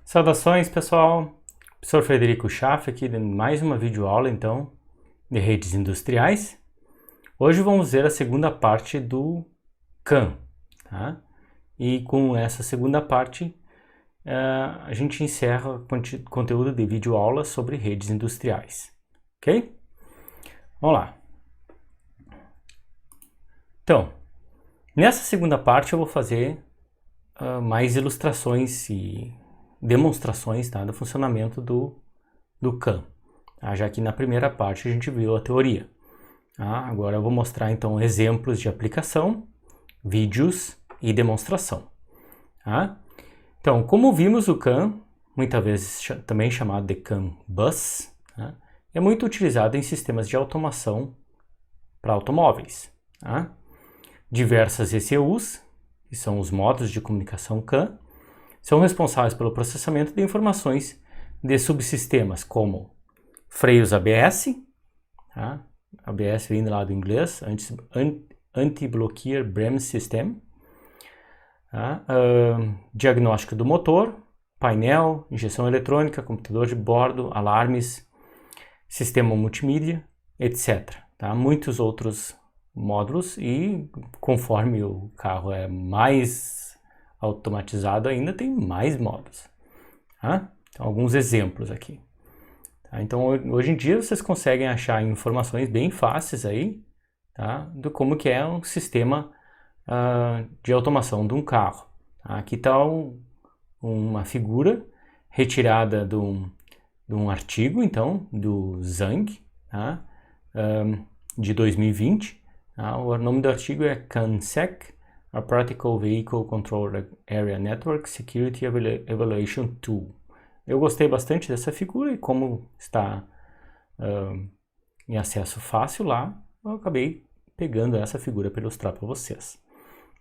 Saudações, pessoal! Professor Frederico Schaff aqui de mais uma videoaula, então, de redes industriais. Hoje vamos ver a segunda parte do CAN, tá? E com essa segunda parte, a gente encerra o conteúdo de videoaula sobre redes industriais, ok? Vamos lá. Então, nessa segunda parte eu vou fazer mais ilustrações e demonstrações, tá, do funcionamento do CAN, tá? Já que na primeira parte a gente viu a teoria. Tá? Agora eu vou mostrar então exemplos de aplicação, vídeos e demonstração. Tá? Então, como vimos, o CAN, muitas vezes também chamado de CAN Bus, tá? É muito utilizado em sistemas de automação para automóveis. Tá? Diversas ECUs, que são os modos de comunicação CAN, são responsáveis pelo processamento de informações de subsistemas como freios ABS, tá? ABS vem do lado inglês, Anti-Blocker Bremse System, tá? Diagnóstico do motor, painel, injeção eletrônica, computador de bordo, alarmes, sistema multimídia, etc. Tá? Muitos outros módulos e conforme o carro é mais automatizado ainda tem mais módulos. Tá? Então, alguns exemplos aqui. Tá? Então, hoje em dia vocês conseguem achar informações bem fáceis aí, tá? Do como que é um sistema de automação de um carro. Tá? Aqui está uma figura retirada de um artigo, então, do Zhang, tá? De 2020. Tá? O nome do artigo é CANSEC, a Practical Vehicle Control Area Network Security Evaluation Tool. Eu gostei bastante dessa figura e como está em acesso fácil lá, eu acabei pegando essa figura para ilustrar para vocês.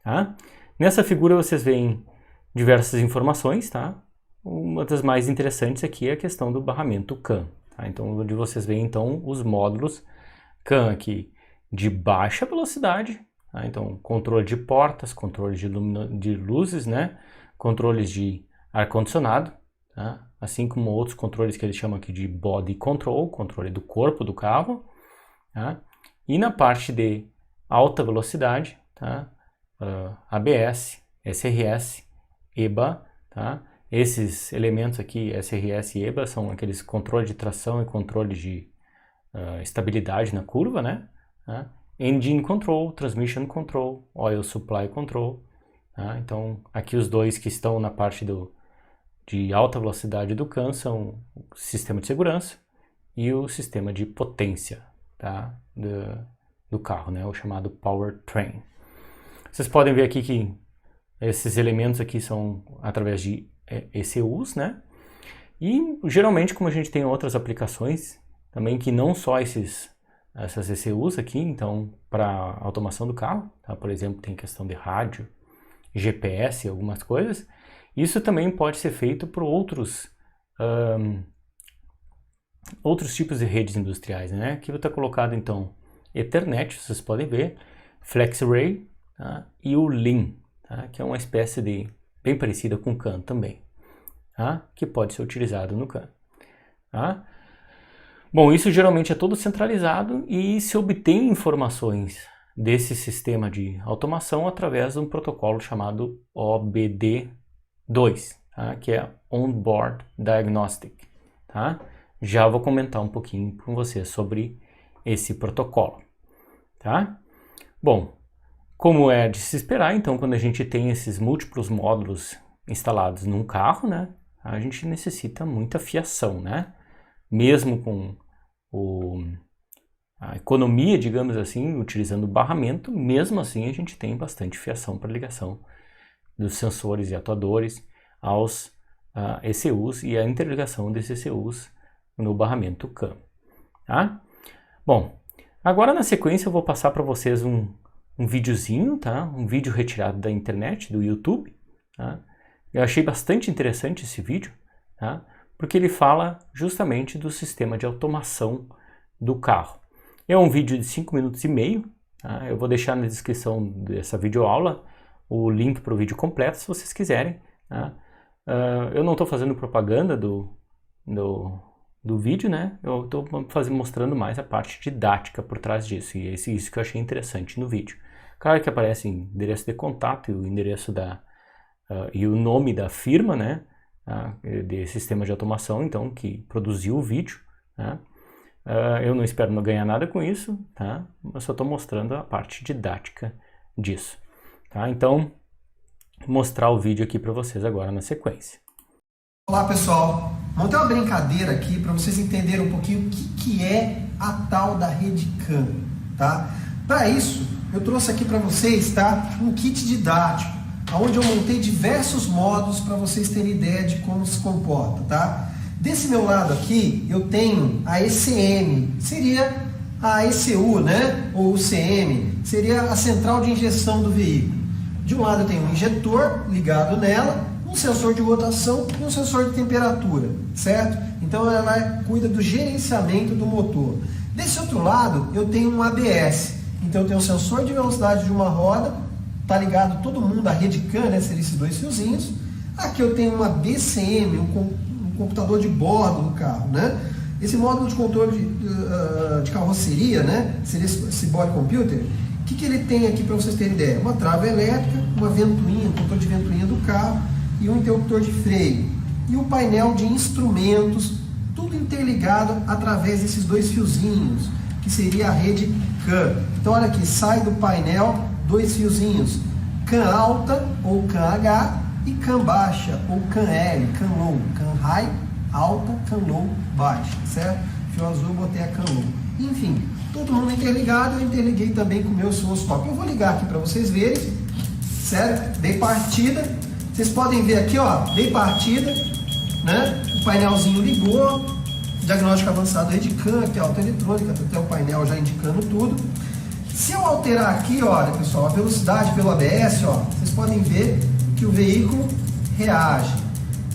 Tá? Nessa figura vocês veem diversas informações, tá? Uma das mais interessantes aqui é a questão do barramento CAN. Tá? Então, onde vocês veem então os módulos CAN aqui de baixa velocidade, tá? Então, controle de portas, controle de luzes, né? Controles de ar-condicionado, tá? Assim como outros controles que eles chamam aqui de body control, controle do corpo do carro, tá? E na parte de alta velocidade, tá? ABS, SRS, EBA, tá? Esses elementos aqui, SRS e EBA, são aqueles controles de tração e controle de estabilidade na curva, né? Tá? Engine Control, Transmission Control, Oil Supply Control, tá? Então, aqui os dois que estão na parte de alta velocidade do CAN são o sistema de segurança e o sistema de potência, tá? do carro, né? O chamado Powertrain. Vocês podem ver aqui que esses elementos aqui são através de ECUs, né? E geralmente, como a gente tem outras aplicações também que não só essas ECUs aqui, então para automação do carro, tá? Por exemplo, tem questão de rádio, GPS, algumas coisas. Isso também pode ser feito por outros tipos de redes industriais, né? Aqui está colocado então Ethernet, vocês podem ver, FlexRay, tá? E o LIN, tá? Que é uma espécie de bem parecida com o CAN também, tá? Que pode ser utilizado no CAN. Tá? Bom, isso geralmente é todo centralizado e se obtém informações desse sistema de automação através de um protocolo chamado OBD2, tá? Que é On-Board Diagnostic. Tá? Já vou comentar um pouquinho com vocês sobre esse protocolo. Tá? Bom, como é de se esperar, então, quando a gente tem esses múltiplos módulos instalados num carro, né, a gente necessita muita fiação, né? Mesmo com a economia, digamos assim, utilizando o barramento, mesmo assim a gente tem bastante fiação para ligação dos sensores e atuadores aos ECUs e a interligação desses ECUs no barramento CAN. Tá? Bom, agora na sequência eu vou passar para vocês um videozinho, tá? Um vídeo retirado da internet, do YouTube. Tá? Eu achei bastante interessante esse vídeo, tá? Porque ele fala justamente do sistema de automação do carro. É um vídeo de 5 minutos e meio, tá? Eu vou deixar na descrição dessa videoaula o link para o vídeo completo, se vocês quiserem, tá? Eu não estou fazendo propaganda do vídeo, né? Eu estou mostrando mais a parte didática por trás disso, e isso que eu achei interessante no vídeo. Claro que aparece endereço de contato e o endereço e o nome da firma, né? De sistema de automação, então, que produziu o vídeo, né? Eu não espero não ganhar nada com isso, tá? Eu só estou mostrando a parte didática disso, tá? Então, vou mostrar o vídeo aqui para vocês agora na sequência. Olá pessoal, montei uma brincadeira aqui para vocês entenderem um pouquinho o que é a tal da rede CAN, tá? Para isso, eu trouxe aqui para vocês, tá, um kit didático, onde eu montei diversos módulos para vocês terem ideia de como se comporta, tá? Desse meu lado aqui, eu tenho a ECM, seria a ECU, né? Ou o CM, seria a central de injeção do veículo. De um lado eu tenho um injetor ligado nela, um sensor de rotação e um sensor de temperatura, certo? Então ela cuida do gerenciamento do motor. Desse outro lado eu tenho um ABS, então eu tenho um sensor de velocidade de uma roda, tá ligado todo mundo, a rede CAN, né? Seriam esses dois fiozinhos. Aqui eu tenho uma BCM, um computador de bordo do carro, né? Esse módulo de controle de carroceria, né? Seria esse body computer. O que ele tem aqui para vocês terem ideia? Uma trava elétrica, uma ventoinha, um controle de ventoinha do carro e um interruptor de freio. E um painel de instrumentos, tudo interligado através desses dois fiozinhos, que seria a rede CAN. Então olha aqui, sai do painel dois fiozinhos, CAN alta ou CAN H e CAN baixa ou CAN L, CAN low, CAN high, alta, CAN low, baixa, certo? Fio azul eu botei a CAN low. Enfim, todo mundo interligado, eu interliguei também com o meu osciloscópio. Eu vou ligar aqui para vocês verem, certo? Dei partida, vocês podem ver aqui, ó, dei partida, né? O painelzinho ligou, diagnóstico avançado aí de CAN, aqui autoeletrônica, até o painel já indicando tudo. Se eu alterar aqui, olha pessoal, a velocidade pelo ABS, ó, vocês podem ver que o veículo reage.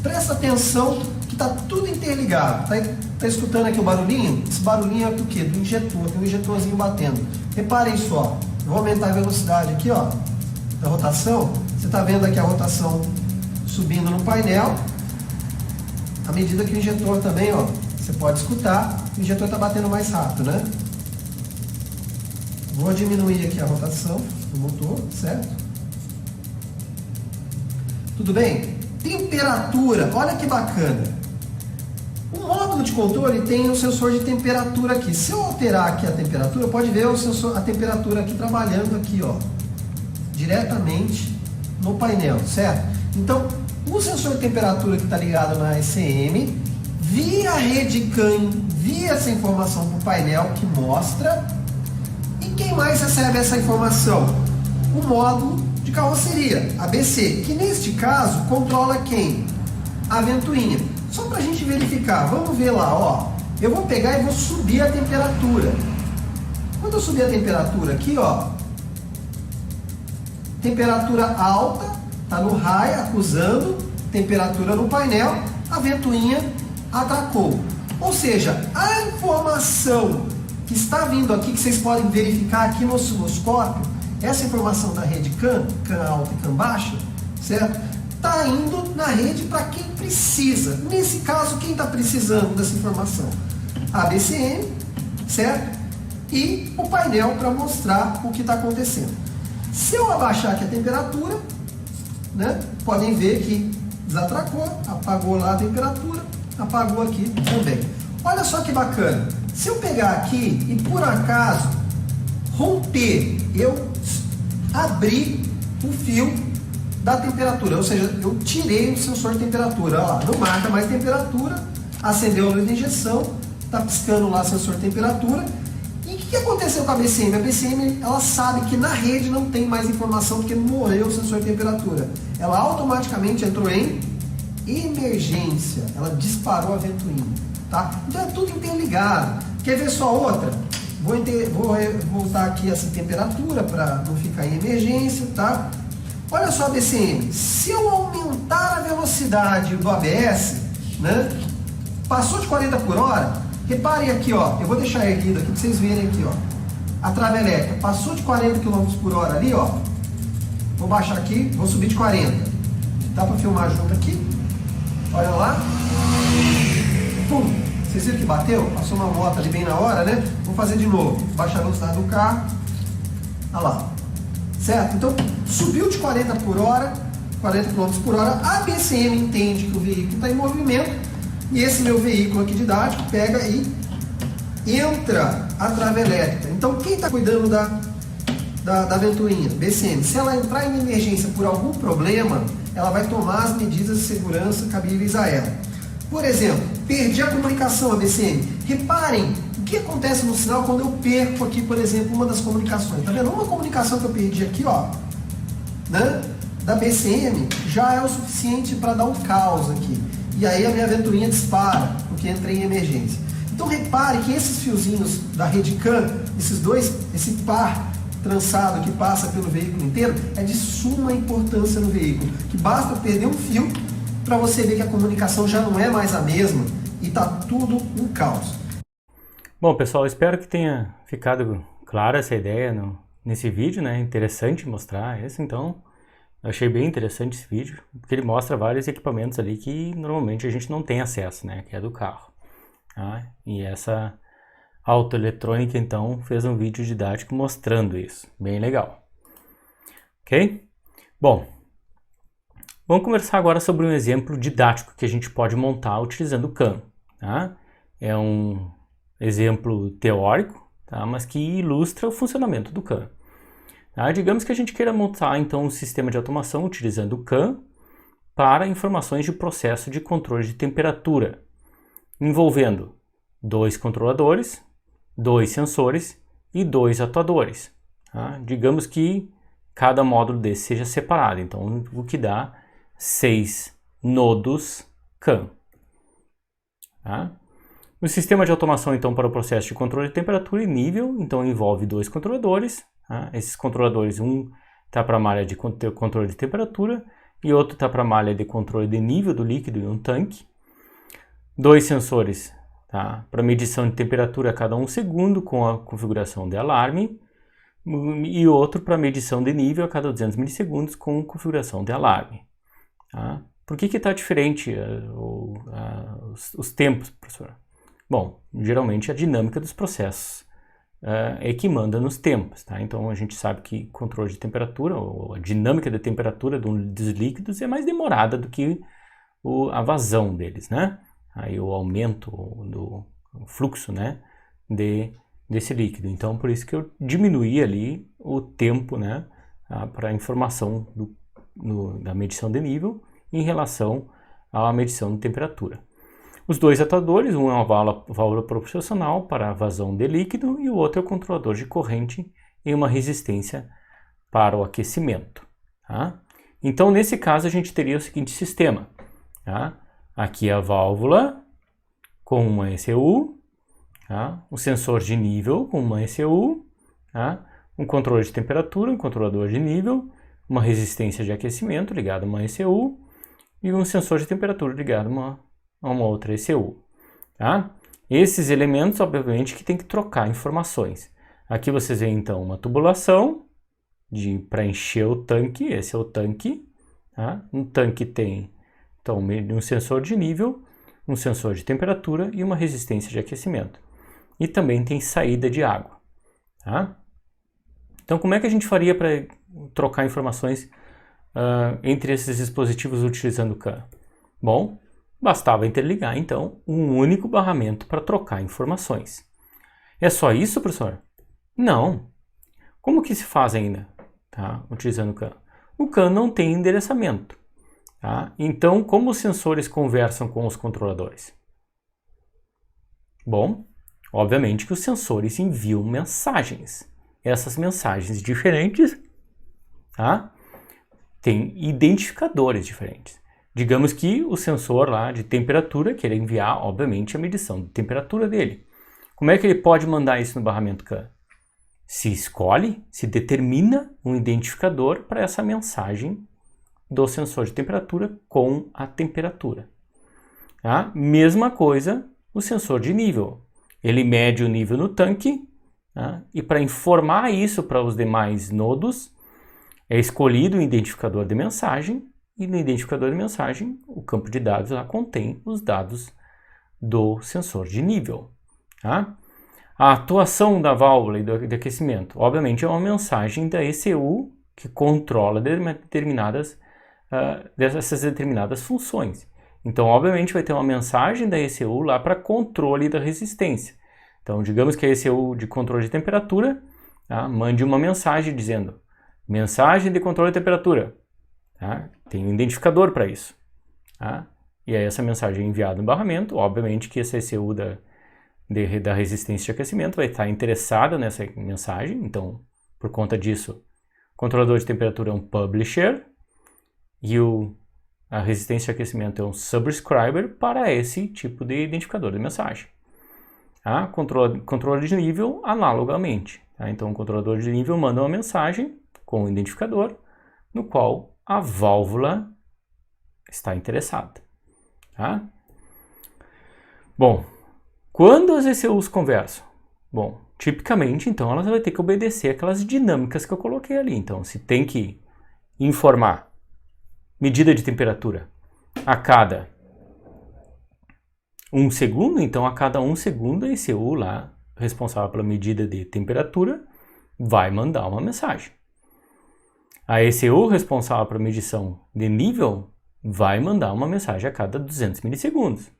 Presta atenção que está tudo interligado. Tá escutando aqui o barulhinho? Esse barulhinho é do quê? Do injetor, tem um injetorzinho batendo. Reparem só, eu vou aumentar a velocidade aqui, ó, da rotação. Você está vendo aqui a rotação subindo no painel. À medida que o injetor também, ó, você pode escutar, o injetor está batendo mais rápido, né? Vou diminuir aqui a rotação do motor, certo? Tudo bem? Temperatura, olha que bacana. O módulo de controle tem um sensor de temperatura aqui. Se eu alterar aqui a temperatura, pode ver a temperatura aqui trabalhando aqui, ó, diretamente no painel, certo? Então, o sensor de temperatura que está ligado na ECM, via rede CAN, via essa informação para o painel que mostra. E quem mais recebe essa informação? O módulo de carroceria, ABC, que neste caso controla quem? A ventoinha. Só para a gente verificar, vamos ver lá, ó. Eu vou pegar e vou subir a temperatura. Quando eu subir a temperatura aqui, ó, temperatura alta, tá no high, acusando, temperatura no painel, a ventoinha atracou. Ou seja, a informação que está vindo aqui, que vocês podem verificar aqui no osciloscópio, essa informação da rede CAN, CAN alta e CAN baixa, certo? Está indo na rede para quem precisa. Nesse caso, quem está precisando dessa informação? A BCM, certo? E o painel para mostrar o que está acontecendo. Se eu abaixar aqui a temperatura, né, podem ver que desatracou, apagou lá a temperatura, apagou aqui também. Olha só que bacana. Se eu pegar aqui e por acaso romper, eu abri o fio da temperatura, ou seja, eu tirei o sensor de temperatura, olha lá, não marca mais temperatura, acendeu a luz de injeção, está piscando lá o sensor de temperatura. E o que aconteceu com a BCM? A BCM, ela sabe que na rede não tem mais informação porque morreu o sensor de temperatura. Ela automaticamente entrou em emergência, ela disparou a ventoinha, tá? Então é tudo interligado. Quer ver só outra? Vou voltar aqui essa temperatura para não ficar em emergência, tá? Olha só a BCM, se eu aumentar a velocidade do ABS, né, passou de 40 por hora, reparem aqui, ó, eu vou deixar erguido aqui para vocês verem aqui, ó, a trava elétrica passou de 40 km por hora ali, ó, vou baixar aqui, vou subir de 40, dá para filmar junto aqui, Olha lá. Pum. Vocês viram que bateu? Passou uma moto ali bem na hora, né? Vou fazer de novo. Baixa a velocidade do carro. Olha lá. Certo? Então, subiu de 40 por hora, 40 km por hora, a BCM entende que o veículo está em movimento e esse meu veículo aqui didático pega e entra a trava elétrica. Então, quem está cuidando da ventoinha? BCM. Se ela entrar em emergência por algum problema, ela vai tomar as medidas de segurança cabíveis a ela. Por exemplo, perdi a comunicação, a BCM. Reparem o que acontece no sinal quando eu perco aqui, por exemplo, uma das comunicações. Tá vendo? Uma comunicação que eu perdi aqui, ó, né, da BCM, já é o suficiente para dar um caos aqui. E aí a minha ventoinha dispara, porque entrei em emergência. Então repare que esses fiozinhos da rede CAN, esse par trançado que passa pelo veículo inteiro, é de suma importância no veículo. Que basta perder um fio para você ver que a comunicação já não é mais a mesma e está tudo um caos. Bom, pessoal, espero que tenha ficado clara essa ideia nesse vídeo, né? Interessante mostrar isso, então eu achei bem interessante esse vídeo, porque ele mostra vários equipamentos ali que normalmente a gente não tem acesso, né? Que é do carro. Tá? E essa autoeletrônica, então, fez um vídeo didático mostrando isso. Bem legal. Ok? Bom, vamos conversar agora sobre um exemplo didático que a gente pode montar utilizando o CAN. Tá? É um exemplo teórico, tá? Mas que ilustra o funcionamento do CAN. Tá? Digamos que a gente queira montar então um sistema de automação utilizando o CAN para informações de processo de controle de temperatura, envolvendo 2 controladores, 2 sensores e 2 atuadores. Tá? Digamos que cada módulo desse seja separado, então o que dá 6 nodos CAN. Tá? O sistema de automação então para o processo de controle de temperatura e nível, então envolve 2 controladores. Tá? Esses controladores, um está para a malha de controle de temperatura e outro está para a malha de controle de nível do líquido em um tanque. 2 sensores, tá? Para medição de temperatura a cada 1 segundo com a configuração de alarme e outro para medição de nível a cada 200 milissegundos com configuração de alarme. Tá? Por que está diferente os tempos, professor? Bom, geralmente a dinâmica dos processos é que manda nos tempos, tá? Então a gente sabe que controle de temperatura, ou a dinâmica da temperatura dos líquidos é mais demorada do que a vazão deles, né? Aí o aumento do fluxo, né, desse líquido. Então por isso que eu diminuí ali o tempo, né, para a informação da medição de nível em relação à medição de temperatura. Os 2 atuadores, um é uma válvula proporcional para a vazão de líquido e o outro é o controlador de corrente e uma resistência para o aquecimento. Tá? Então, nesse caso, a gente teria o seguinte sistema. Tá? Aqui a válvula com uma ECU, tá? Um sensor de nível com uma ECU, tá? Um controle de temperatura, um controlador de nível, uma resistência de aquecimento ligado a uma ECU e um sensor de temperatura ligado a uma outra ECU. Tá? Esses elementos, obviamente, que tem que trocar informações. Aqui vocês veem, então, uma tubulação para encher o tanque. Esse é o tanque. Tá? No tanque tem, então, um sensor de nível, um sensor de temperatura e uma resistência de aquecimento. E também tem saída de água. Tá? Então, como é que a gente faria para trocar informações entre esses dispositivos utilizando o CAN? Bom, bastava interligar, então, um único barramento para trocar informações. É só isso, professor? Não. Como que se faz ainda, tá? Utilizando o CAN? O CAN não tem endereçamento. Tá? Então, como os sensores conversam com os controladores? Bom, obviamente que os sensores enviam mensagens. Essas mensagens diferentes, tá? Têm identificadores diferentes. Digamos que o sensor lá de temperatura queira enviar, obviamente, a medição de temperatura dele. Como é que ele pode mandar isso no barramento CAN? Se determina um identificador para essa mensagem do sensor de temperatura com a temperatura. Tá? Mesma coisa o sensor de nível. Ele mede o nível no tanque, tá? E para informar isso para os demais nodos, é escolhido um identificador de mensagem e no identificador de mensagem, o campo de dados lá contém os dados do sensor de nível. Tá? A atuação da válvula e de aquecimento, obviamente, é uma mensagem da ECU que controla essas determinadas funções. Então, obviamente, vai ter uma mensagem da ECU lá para controle da resistência. Então, digamos que a ECU de controle de temperatura, tá, mande uma mensagem dizendo mensagem de controle de temperatura. Tá? Tem um identificador para isso. Tá? E aí essa mensagem é enviada no barramento. Obviamente que essa ECU da resistência de aquecimento vai estar interessada nessa mensagem. Então, por conta disso, o controlador de temperatura é um publisher e a resistência de aquecimento é um subscriber para esse tipo de identificador de mensagem. Tá? Controle de nível analogamente. Tá? Então, o controlador de nível manda uma mensagem com o identificador no qual a válvula está interessada. Tá? Bom, quando as ECUs conversam? Bom, tipicamente, então, elas vão ter que obedecer aquelas dinâmicas que eu coloquei ali. Então, se tem que informar medida de temperatura a cada 1 segundo, então a cada 1 segundo a ECU lá, responsável pela medida de temperatura, vai mandar uma mensagem. A ECU responsável pela medição de nível vai mandar uma mensagem a cada 200 milissegundos.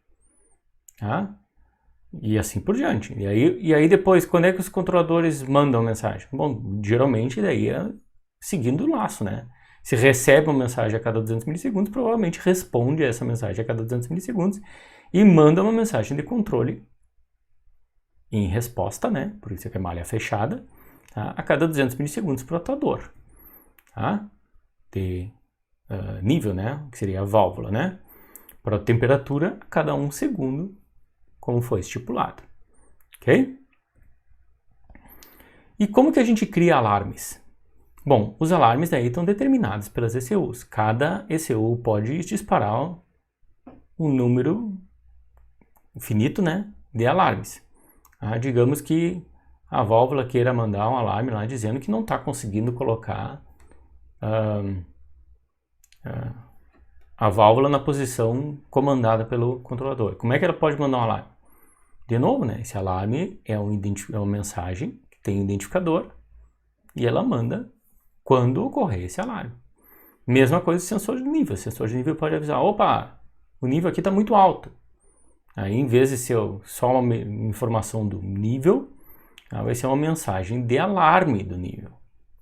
Tá? E assim por diante. E aí depois, quando é que os controladores mandam mensagem? Bom, geralmente daí é seguindo o laço, né? Se recebe uma mensagem a cada 200 milissegundos, provavelmente responde a essa mensagem a cada 200 milissegundos e manda uma mensagem de controle em resposta, né? Por isso que é malha fechada, tá? A cada 200 milissegundos para o atuador. Tá? De nível, né? Que seria a válvula, né? Para a temperatura a cada 1 segundo, como foi estipulado. Ok? E como que a gente cria alarmes? Bom, os alarmes daí estão determinados pelas ECUs. Cada ECU pode disparar um número finito, né, de alarmes. Digamos que a válvula queira mandar um alarme lá dizendo que não está conseguindo colocar a válvula na posição comandada pelo controlador. Como é que ela pode mandar um alarme? De novo, né, esse alarme é uma mensagem que tem um identificador e ela manda quando ocorrer esse alarme. Mesma coisa o sensor de nível. O sensor de nível pode avisar, opa, o nível aqui está muito alto. Aí, em vez de ser só uma informação do nível, vai ser uma mensagem de alarme do nível,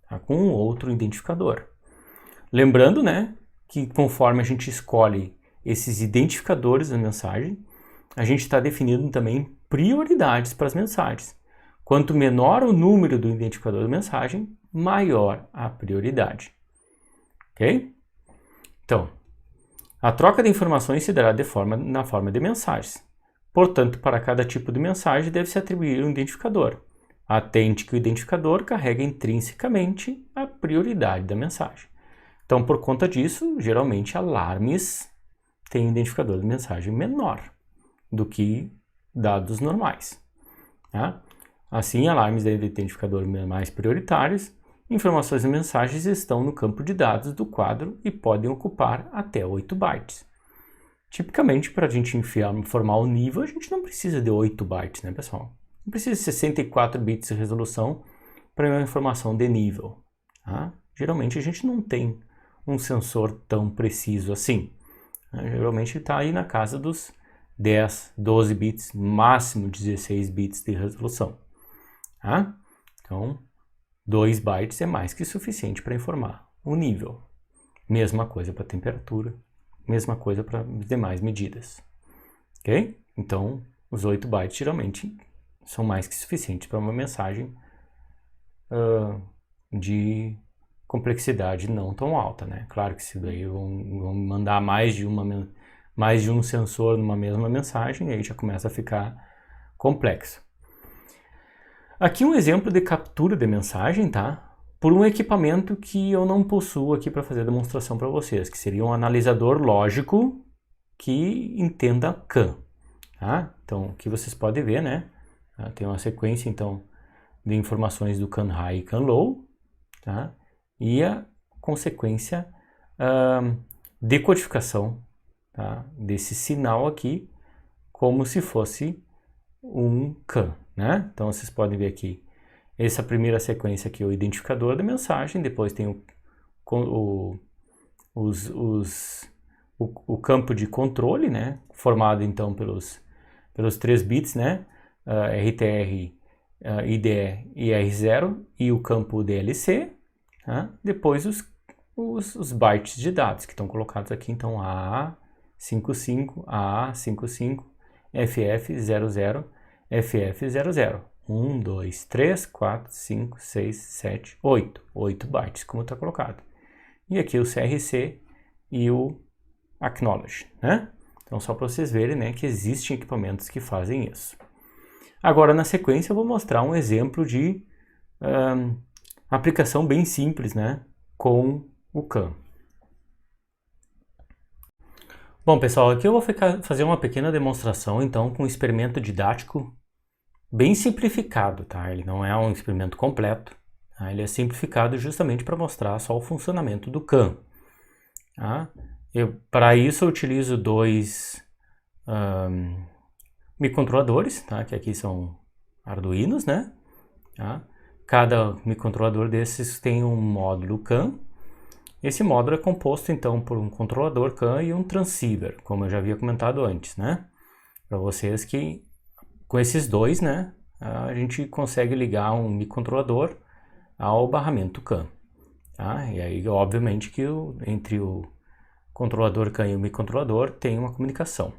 tá? Com outro identificador. Lembrando, né, que conforme a gente escolhe esses identificadores da mensagem, a gente está definindo também prioridades para as mensagens. Quanto menor o número do identificador da mensagem, maior a prioridade. Ok? Então, a troca de informações se dará na forma de mensagens. Portanto, para cada tipo de mensagem deve-se atribuir um identificador. Atente que o identificador carrega intrinsecamente a prioridade da mensagem. Então, por conta disso, geralmente alarmes têm um identificador de mensagem menor do que dados normais. Tá? Assim, alarmes de identificador mais prioritários, informações e mensagens estão no campo de dados do quadro e podem ocupar até 8 bytes. Tipicamente, para a gente informar o nível, a gente não precisa de 8 bytes, né, pessoal? Não precisa de 64 bits de resolução para uma informação de nível. Tá? Geralmente, a gente não tem um sensor tão preciso assim. Geralmente, está aí na casa dos 10, 12 bits, máximo 16 bits de resolução. Tá? Então, 2 bytes é mais que suficiente para informar o nível. Mesma coisa para temperatura, mesma coisa para as demais medidas. Ok? Então, os 8 bytes geralmente são mais que suficientes para uma mensagem de complexidade não tão alta, né? Claro que se daí vão mandar mais de um sensor numa mesma mensagem, aí já começa a ficar complexo. Aqui um exemplo de captura de mensagem, tá? Por um equipamento que eu não possuo aqui para fazer a demonstração para vocês, que seria um analisador lógico que entenda CAN, tá? Então, aqui vocês podem ver, né? Tem uma sequência, então, de informações do CAN High e CAN Low, tá? E a consequência decodificação, tá, desse sinal aqui como se fosse um CAN, né? Então vocês podem ver aqui, essa primeira sequência aqui é o identificador da mensagem, depois tem o campo de controle, né? Formado então pelos 3 bits, né? RTR, IDE e R0 e o campo DLC, tá? Depois os bytes de dados que estão colocados aqui, então AA55, AA55, FF00, FF00. 1, 2, 3, 4, 5, 6, 7, 8. 8 bytes, como está colocado. E aqui o CRC e o Acknowledge, né? Então, só para vocês verem, né, que existem equipamentos que fazem isso. Agora, na sequência, eu vou mostrar um exemplo de aplicação bem simples, né, com o CAN. Bom, pessoal, aqui eu vou fazer uma pequena demonstração, então, com um experimento didático bem simplificado, tá? Ele não é um experimento completo, tá? Ele é simplificado justamente para mostrar só o funcionamento do CAN. Tá? Para isso eu utilizo 2 microcontroladores, tá? Que aqui são Arduinos, né? Tá? Cada microcontrolador desses tem um módulo CAN. Esse módulo é composto então por um controlador CAN e um transceiver, como eu já havia comentado antes, né? Para vocês que com esses dois, né, a gente consegue ligar um microcontrolador ao barramento CAN. Tá? E aí, obviamente, que entre o controlador CAN e o microcontrolador tem uma comunicação.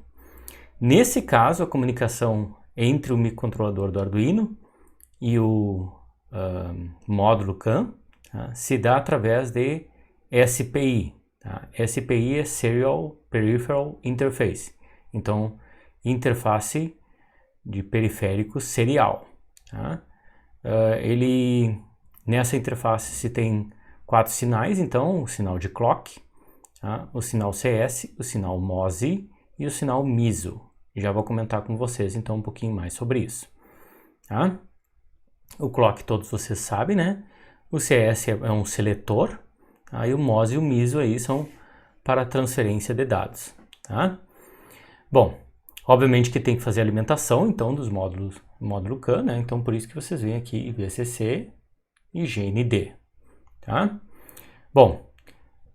Nesse caso, a comunicação entre o microcontrolador do Arduino e o módulo CAN, tá, se dá através de SPI. Tá? SPI é Serial Peripheral Interface. Então, interface de periférico serial. Tá? Nessa interface se tem 4 sinais, então o sinal de clock, tá? O sinal CS, o sinal MOSI e o sinal MISO. Já vou comentar com vocês então um pouquinho mais sobre isso. Tá? O clock todos vocês sabem, né? O CS é um seletor, tá? E o MOSI e o MISO aí são para transferência de dados. Tá? Bom, obviamente que tem que fazer a alimentação, então, dos módulo CAN, né? Então, por isso que vocês veem aqui VCC e GND, tá? Bom,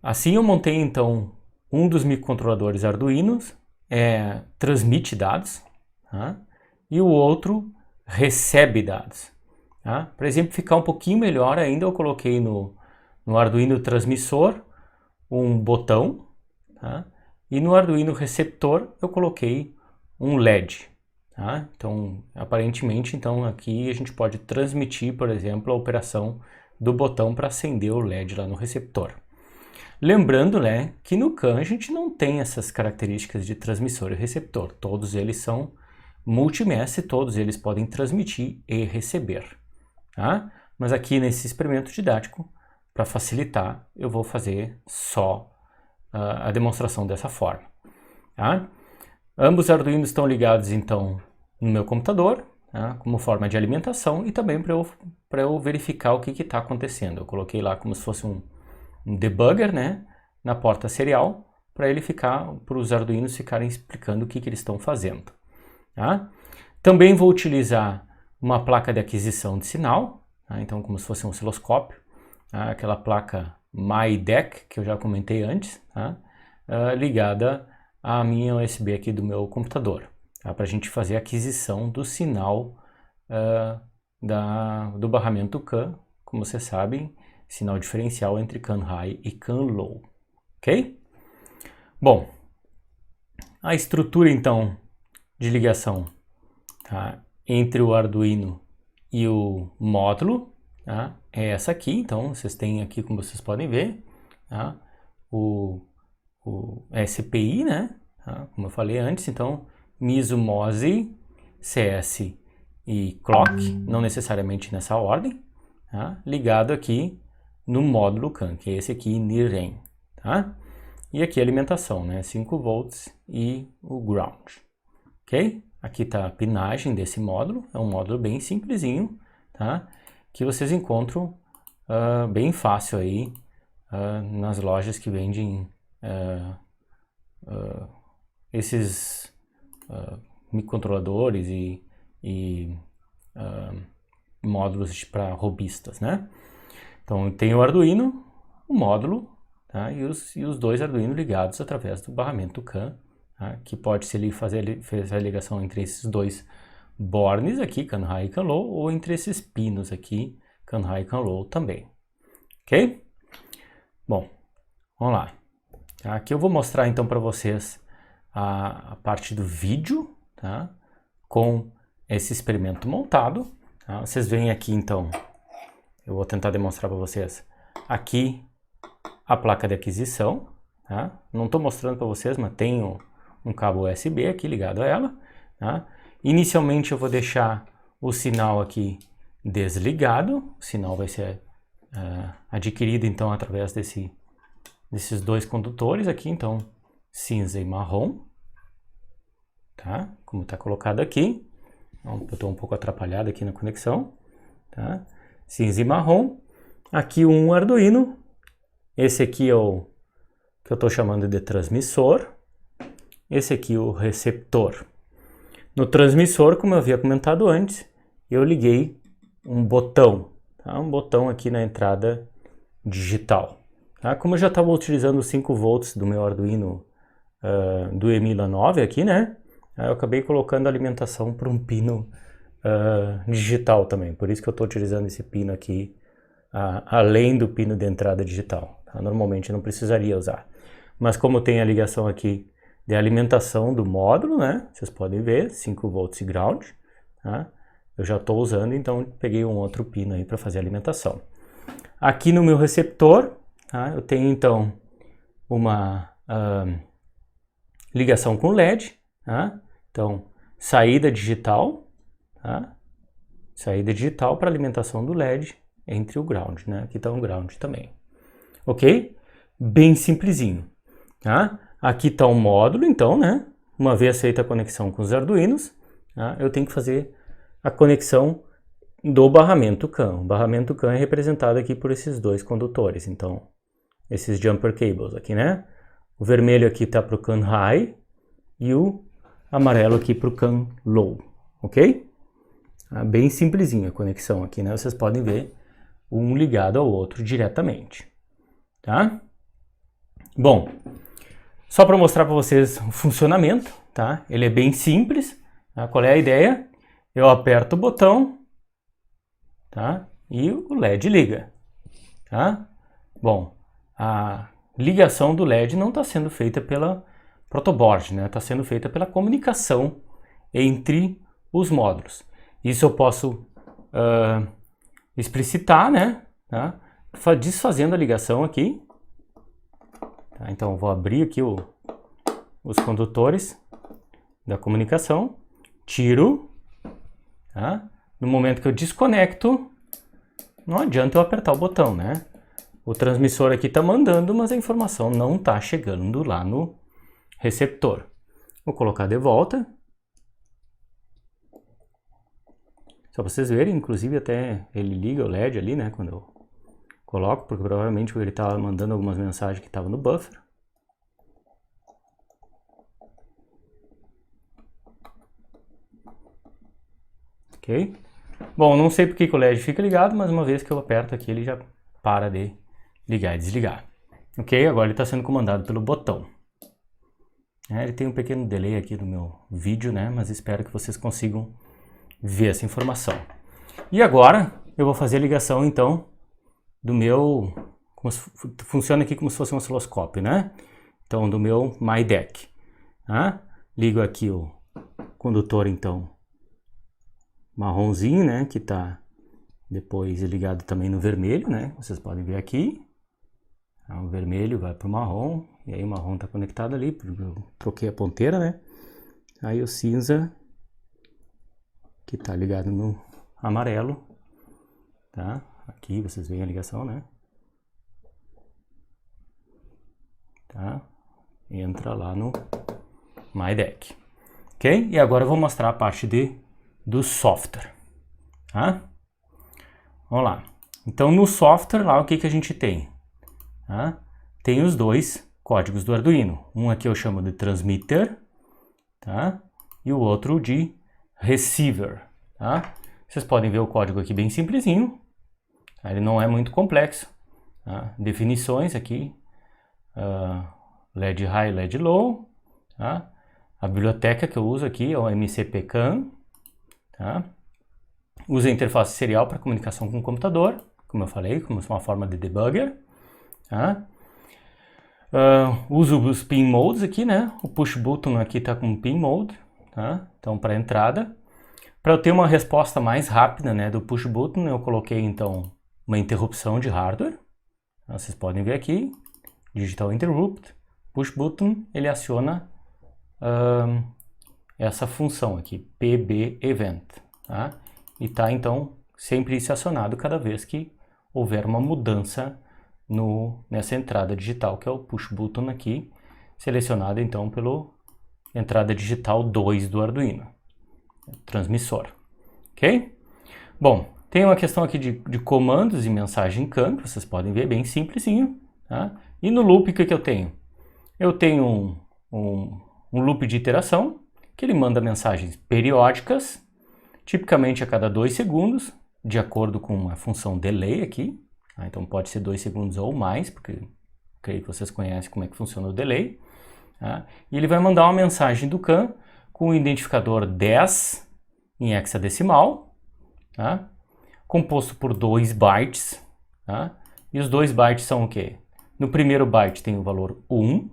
assim eu montei, então, um dos microcontroladores Arduinos, transmite dados, tá? E o outro recebe dados, tá? Para exemplificar um pouquinho melhor ainda, eu coloquei no Arduino transmissor um botão, tá? E no Arduino receptor eu coloquei um LED, tá? Então, aparentemente, então, aqui a gente pode transmitir, por exemplo, a operação do botão para acender o LED lá no receptor. Lembrando, né, que no CAN a gente não tem essas características de transmissor e receptor. Todos eles são multimestre, todos eles podem transmitir e receber, tá? Mas aqui nesse experimento didático, para facilitar, eu vou fazer só a demonstração dessa forma, tá? Ambos Arduinos estão ligados, então, no meu computador, tá? Como forma de alimentação e também para eu verificar o que está acontecendo. Eu coloquei lá como se fosse um debugger, né, na porta serial, para os Arduinos ficarem explicando o que eles estão fazendo. Tá? Também vou utilizar uma placa de aquisição de sinal, tá? Então como se fosse um osciloscópio, tá? Aquela placa MyDEC, que eu já comentei antes, tá? Ligada a minha USB aqui do meu computador, tá? Para a gente fazer a aquisição do sinal do barramento CAN, como vocês sabem, sinal diferencial entre CAN High e CAN Low, ok? Bom, a estrutura então de ligação, tá, entre o Arduino e o módulo, tá, é essa aqui. Então vocês têm aqui, como vocês podem ver, tá, o SPI, né, tá, como eu falei antes. Então MISO, MOSI, CS e clock, não necessariamente nessa ordem, tá, ligado aqui no módulo CAN, que é esse aqui, NIREN, tá? E aqui a alimentação, né, 5 volts e o ground, ok? Aqui está a pinagem desse módulo, é um módulo bem simplesinho, tá? Que vocês encontram bem fácil aí nas lojas que vendem esses microcontroladores e módulos para robistas, né? Então tem o Arduino, o módulo, tá? e os dois Arduino ligados através do barramento CAN, tá? Que pode-se fazer a ligação entre esses dois bornes aqui, CAN high e CAN low, ou entre esses pinos aqui, CAN high e CAN low também, ok? Bom, vamos lá. Aqui eu vou mostrar então para vocês a parte do vídeo, tá? Com esse experimento montado. Tá? Vocês veem aqui então, eu vou tentar demonstrar para vocês, aqui a placa de aquisição, tá? Não estou mostrando para vocês, mas tem um cabo USB aqui ligado a ela, tá? Inicialmente eu vou deixar o sinal aqui desligado, o sinal vai ser adquirido então através desses dois condutores aqui, então cinza e marrom, tá? Como está colocado aqui, eu estou um pouco atrapalhado aqui na conexão, tá? Cinza e marrom, aqui um Arduino, esse aqui é o que eu estou chamando de transmissor, esse aqui é o receptor. No transmissor, como eu havia comentado antes, eu liguei um botão, tá? Um botão aqui na entrada digital. Tá? Como eu já estava utilizando os 5 volts do meu Arduino do Emila 9 aqui, né? Eu acabei colocando a alimentação para um pino digital também. Por isso que eu estou utilizando esse pino aqui, além do pino de entrada digital. Tá? Normalmente eu não precisaria usar. Mas como tem a ligação aqui de alimentação do módulo, né? Vocês podem ver, 5 volts e ground. Tá? Eu já estou usando, então peguei um outro pino aí para fazer a alimentação. Aqui no meu receptor, tá? Eu tenho então uma ligação com LED, tá? Então saída digital, tá? Saída digital para alimentação do LED entre o ground, né? Aqui está um ground também, ok? Bem simplesinho, tá? Aqui está o módulo, então, né? Uma vez feita a conexão com os Arduinos, tá? Eu tenho que fazer a conexão do barramento CAN. O barramento CAN é representado aqui por esses dois condutores, então, esses jumper cables aqui, né? O vermelho aqui está para o CAN high e o amarelo aqui para o CAN low, ok? Bem simplesinho a conexão aqui, né? Vocês podem ver um ligado ao outro diretamente, tá? Bom, só para mostrar para vocês o funcionamento, tá? Ele é bem simples, tá? Qual é a ideia? Eu aperto o botão, tá? E o LED liga, tá? Bom, a ligação do LED não está sendo feita pela protoboard, né? Está sendo feita pela comunicação entre os módulos. Isso eu posso explicitar, né? Tá? Desfazendo a ligação aqui. Tá? Então eu vou abrir aqui os condutores da comunicação, tiro, tá? No momento que eu desconecto, não adianta eu apertar o botão, né? O transmissor aqui está mandando, mas a informação não está chegando lá no receptor. Vou colocar de volta. Só para vocês verem, inclusive até ele liga o LED ali, né? Quando eu coloco, porque provavelmente ele estava mandando algumas mensagens que estavam no buffer. Ok? Bom, não sei porque que o LED fica ligado, mas uma vez que eu aperto aqui, ele já para de ligar e desligar. Ok? Agora ele está sendo comandado pelo botão. Ele tem um pequeno delay aqui no meu vídeo, né? Mas espero que vocês consigam ver essa informação. E agora eu vou fazer a ligação, então, do meu... funciona aqui como se fosse um osciloscópio, né? Então, do meu MyDeck. Tá? Ligo aqui o condutor, então, marronzinho, né? Que está depois ligado também no vermelho, né? Vocês podem ver aqui. O vermelho vai para o marrom, e aí o marrom está conectado ali, porque eu troquei a ponteira, né? Aí o cinza, que está ligado no amarelo, tá? Aqui vocês veem a ligação, né? Tá? Entra lá no MyDeck, ok? E agora eu vou mostrar a parte do software, tá? Vamos lá. Então no software lá o que a gente tem? Tá? Tem os dois códigos do Arduino. Um aqui eu chamo de transmitter, tá? E o outro de receiver, tá? Vocês podem ver o código aqui bem simplesinho, tá? Ele não é muito complexo, tá? Definições aqui, LED high, LED low, tá? A biblioteca que eu uso aqui é o MCP-CAN, tá? Usa a interface serial para comunicação com o computador, como eu falei, como uma forma de debugger, tá? Uso os pin modes aqui, né? O push button aqui está com pin mode, tá? Então, para entrada. Para eu ter uma resposta mais rápida, né, do push button, eu coloquei, então, uma interrupção de hardware. Vocês podem ver aqui, digital interrupt, push button, ele aciona essa função aqui, PB event, tá? E tá, então, sempre isso acionado cada vez que houver uma mudança nessa entrada digital, que é o push button aqui, selecionado, então, pela entrada digital 2 do Arduino, transmissor, ok? Bom, tem uma questão aqui de comandos e mensagem CAN, que vocês podem ver, bem simplesinho, tá? E no loop, o que eu tenho? Eu tenho um loop de iteração, que ele manda mensagens periódicas, tipicamente a cada 2 segundos, de acordo com a função delay aqui. Tá? Então pode ser 2 segundos ou mais, porque creio que vocês conhecem como é que funciona o delay. Tá? E ele vai mandar uma mensagem do CAN com o identificador 10 em hexadecimal, tá? Composto por 2 bytes. Tá? E os 2 bytes são o quê? No primeiro byte tem o valor 1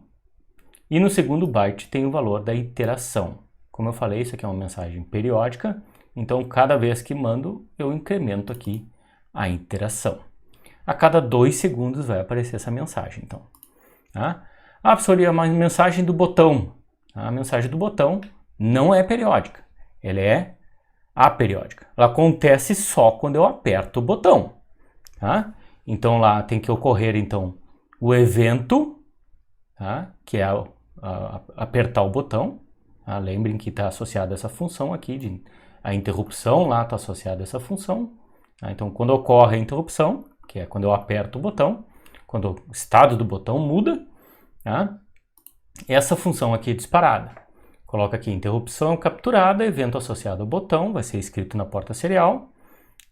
e no segundo byte tem o valor da iteração. Como eu falei, isso aqui é uma mensagem periódica, então cada vez que mando eu incremento aqui a iteração. A cada 2 segundos vai aparecer essa mensagem, então. Tá? Ah, professor, e a mensagem do botão? A mensagem do botão não é periódica, ela é aperiódica. Ela acontece só quando eu aperto o botão. Tá? Então lá tem que ocorrer então o evento, tá? Que é apertar o botão. Tá? Lembrem que está associada a essa função aqui, a interrupção lá está associada a essa função. Tá? Então quando ocorre a interrupção, que é quando eu aperto o botão, quando o estado do botão muda, tá? Essa função aqui é disparada. Coloca aqui interrupção capturada, evento associado ao botão, vai ser escrito na porta serial,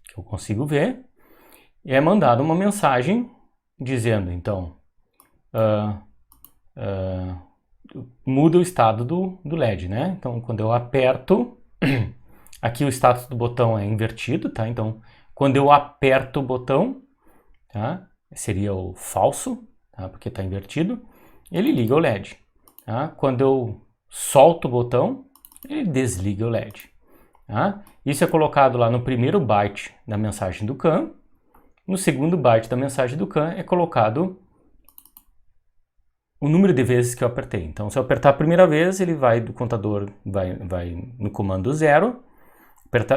que eu consigo ver, e é mandada uma mensagem dizendo, então, muda o estado do LED, né? Então, quando eu aperto, aqui o status do botão é invertido, tá? Então, quando eu aperto o botão, tá? Seria o falso, tá? Porque está invertido, ele liga o LED. Tá? Quando eu solto o botão, ele desliga o LED. Tá? Isso é colocado lá no primeiro byte da mensagem do CAN. No segundo byte da mensagem do CAN é colocado o número de vezes que eu apertei. Então, se eu apertar a primeira vez, ele vai do contador, vai no comando 0.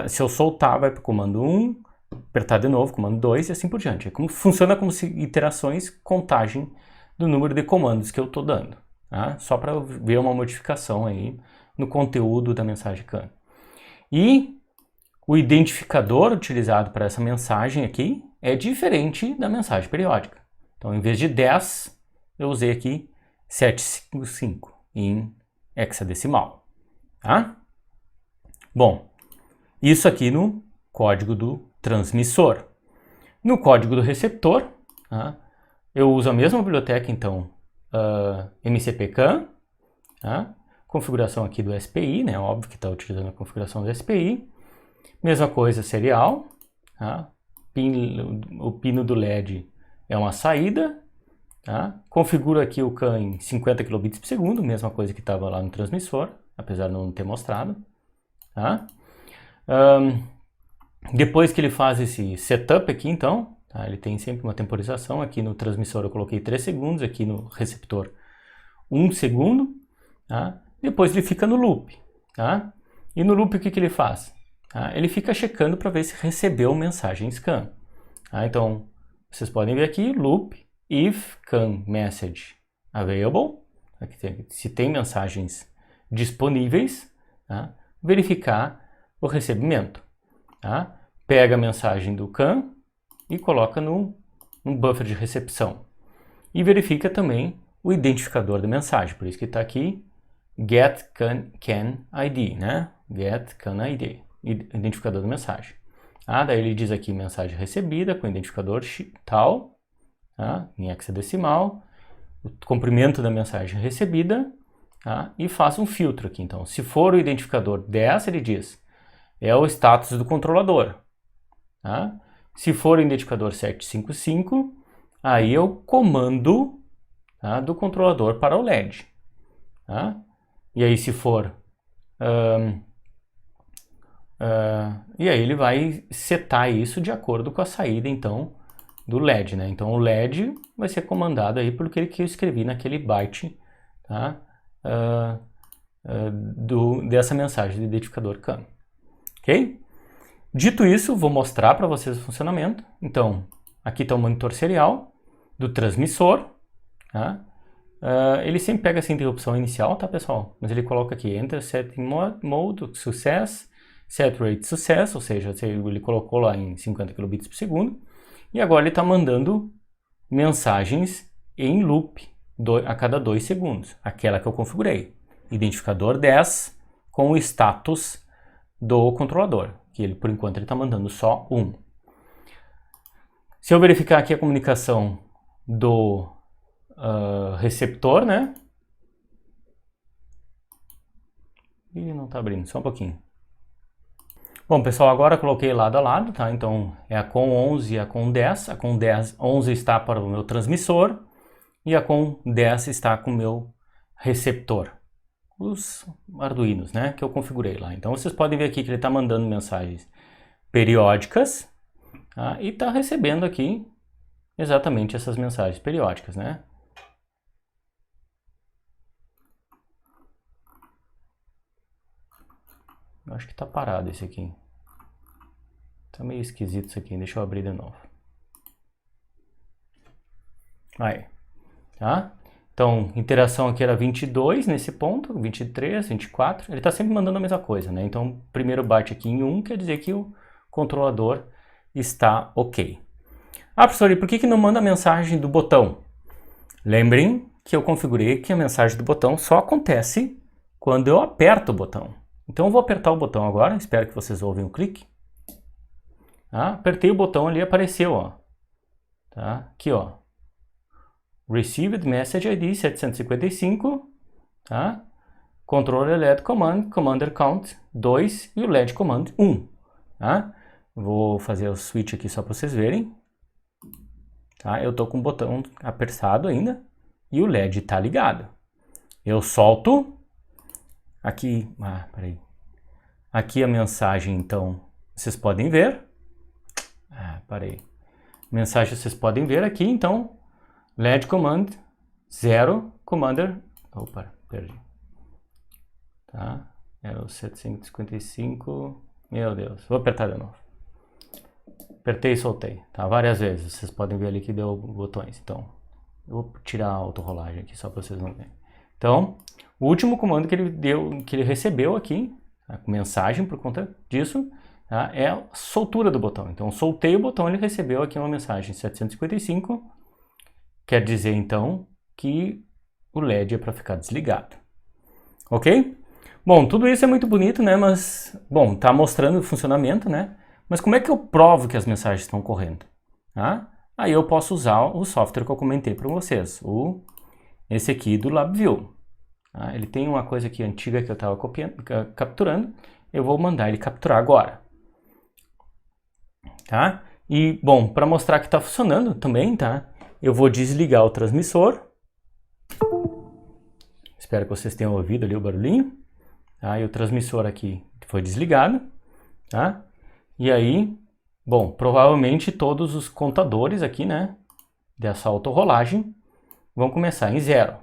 Se eu soltar, vai para o comando 1. Apertar de novo, comando 2 e assim por diante. Funciona como se iterações, contagem do número de comandos que eu estou dando. Tá? Só para ver uma modificação aí no conteúdo da mensagem CAN. E o identificador utilizado para essa mensagem aqui é diferente da mensagem periódica. Então, em vez de 10, eu usei aqui 755 em hexadecimal. Tá? Bom, isso aqui no código do transmissor. No código do receptor, tá? Eu uso a mesma biblioteca, então, MCP-CAN, tá? Configuração aqui do SPI, né? Óbvio que está utilizando a configuração do SPI. Mesma coisa, serial, tá? O pino do LED é uma saída, tá? Configuro aqui o CAN em 50 kbps por segundo, mesma coisa que estava lá no transmissor, apesar de não ter mostrado, tá? Depois que ele faz esse setup aqui, então, tá? Ele tem sempre uma temporização. Aqui no transmissor eu coloquei 3 segundos, aqui no receptor 1 segundo. Tá? Depois ele fica no loop. Tá? E no loop o que ele faz? Tá? Ele fica checando para ver se recebeu mensagem CAN. Tá? Então, vocês podem ver aqui, loop, if CAN message available, aqui se tem mensagens disponíveis, tá? Verificar o recebimento. Tá? Pega a mensagem do CAN e coloca num buffer de recepção. E verifica também o identificador da mensagem. Por isso que está aqui get can ID, né? Get can ID, identificador da mensagem. Daí ele diz aqui mensagem recebida com identificador tal, em hexadecimal, o comprimento da mensagem recebida, e faz um filtro aqui. Então, se for o identificador 10, ele diz é o status do controlador. Se for o identificador 755, aí é o comando do controlador para o LED. E aí se for... e aí ele vai setar isso de acordo com a saída, então, do LED, né? Então o LED vai ser comandado aí pelo que eu escrevi naquele byte, dessa mensagem do identificador CAN. Ok? Dito isso, vou mostrar para vocês o funcionamento. Então, aqui está o monitor serial do transmissor. Ele sempre pega essa interrupção inicial, tá, pessoal? Mas ele coloca aqui Enter Setting Mode, Success, Set Rate Success, ou seja, ele colocou lá em 50 kilobits por segundo. E agora ele está mandando mensagens em loop a cada 2 segundos. Aquela que eu configurei. Identificador 10 com o status do controlador. Que ele, por enquanto, ele está mandando só 1. Se eu verificar aqui a comunicação do receptor, né? E não está abrindo, só um pouquinho. Bom, pessoal, agora eu coloquei lado a lado, tá? Então, é a COM 11 e a COM 10. A COM 11 está para o meu transmissor e a COM 10 está com o meu receptor. Os Arduinos, né? Que eu configurei lá. Então, vocês podem ver aqui que ele está mandando mensagens periódicas, e está recebendo aqui exatamente essas mensagens periódicas, né? Eu acho que está parado esse aqui. Tá meio esquisito isso aqui, deixa eu abrir de novo. Aí, tá? Então, interação aqui era 22 nesse ponto, 23, 24. Ele está sempre mandando a mesma coisa, né? Então, primeiro byte aqui em 1 quer dizer que o controlador está ok. Professor, e por que não manda a mensagem do botão? Lembrem que eu configurei que a mensagem do botão só acontece quando eu aperto o botão. Então, eu vou apertar o botão agora, espero que vocês ouvem o clique. Apertei o botão ali, apareceu, ó. Tá? Aqui, ó. Received Message ID 755, tá? Controller LED Command, Commander Count 2 e o LED Command 1, tá? Vou fazer o switch aqui só para vocês verem. Tá? Eu tô com o botão apertado ainda e o LED tá ligado. Eu solto aqui, peraí. Aqui a mensagem, então, vocês podem ver. Parei. Mensagem vocês podem ver aqui, então, LED Command 0, Commander, perdi. Tá? Era o 755, meu Deus, vou apertar de novo. Apertei e soltei, tá? Várias vezes, vocês podem ver ali que deu botões, então, eu vou tirar a autorrolagem aqui só para vocês não verem. Então, o último comando que ele recebeu aqui, a mensagem por conta disso, tá? É a soltura do botão. Então, soltei o botão, ele recebeu aqui uma mensagem 755, quer dizer, então, que o LED é para ficar desligado. Ok? Bom, tudo isso é muito bonito, né? Mas, bom, tá mostrando o funcionamento, né? Mas como é que eu provo que as mensagens estão correndo? Aí eu posso usar o software que eu comentei para vocês, esse aqui do LabVIEW. Ele tem uma coisa aqui antiga que eu estava capturando, eu vou mandar ele capturar agora. Tá? E, bom, para mostrar que está funcionando também, tá? Eu vou desligar o transmissor. Espero que vocês tenham ouvido ali o barulhinho. Tá? E o transmissor aqui foi desligado. Tá? E aí, bom, provavelmente todos os contadores aqui, né, dessa autorrolagem vão começar em 0.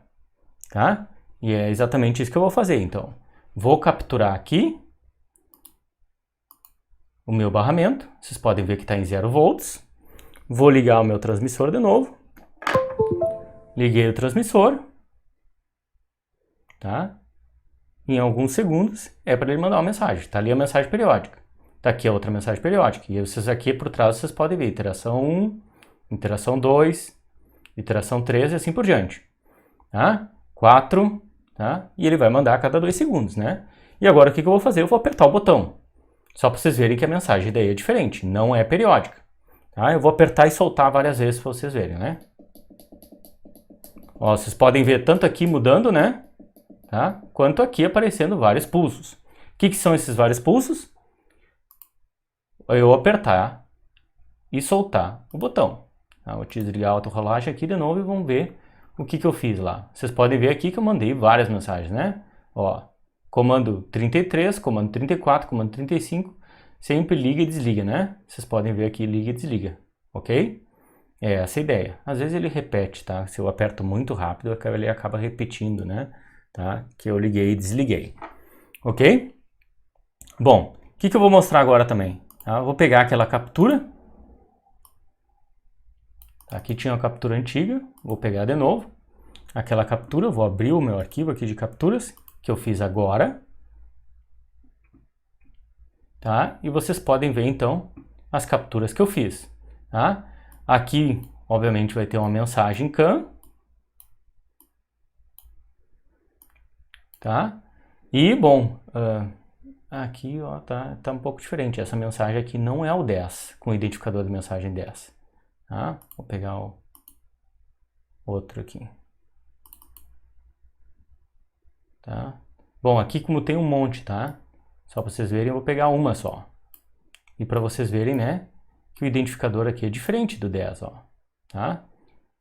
Tá? E é exatamente isso que eu vou fazer, então. Vou capturar aqui o meu barramento. Vocês podem ver que está em 0 volts. Vou ligar o meu transmissor de novo. Liguei o transmissor. Tá? Em alguns segundos é para ele mandar uma mensagem. Está ali a mensagem periódica. Está aqui a outra mensagem periódica. E vocês aqui por trás vocês podem ver iteração 1, iteração 2, iteração 3 e assim por diante. tá? 4, tá? E ele vai mandar a cada 2 segundos, né? E agora o que eu vou fazer? Eu vou apertar o botão, só para vocês verem que a mensagem daí é diferente, não é periódica. Tá? Eu vou apertar e soltar várias vezes para vocês verem, né? Ó, vocês podem ver tanto aqui mudando, né? Tá? Quanto aqui aparecendo vários pulsos. O que são esses vários pulsos? Eu apertar e soltar o botão. Tá? Vou desligar a autorrolagem aqui de novo e vamos ver o que eu fiz lá. Vocês podem ver aqui que eu mandei várias mensagens, né? Ó, comando 33, comando 34, comando 35, sempre liga e desliga, né? Vocês podem ver aqui, liga e desliga, ok? É essa a ideia. Às vezes ele repete, tá? Se eu aperto muito rápido, ele acaba repetindo, né? Tá? Que eu liguei e desliguei, ok? Bom, o que eu vou mostrar agora também? Tá? Eu vou pegar aquela captura. Aqui tinha uma captura antiga, vou pegar de novo. Aquela captura, vou abrir o meu arquivo aqui de capturas, que eu fiz agora. Tá? E vocês podem ver, então, as capturas que eu fiz. Tá? Aqui, obviamente, vai ter uma mensagem CAN. Tá? E, bom, aqui ó, tá um pouco diferente. Essa mensagem aqui não é o 10, com o identificador de mensagem 10. Tá? Vou pegar o outro aqui. Tá? Bom, aqui como tem um monte, tá? Só para vocês verem, eu vou pegar uma só. E para vocês verem, né, que o identificador aqui é diferente do 10, ó. Tá?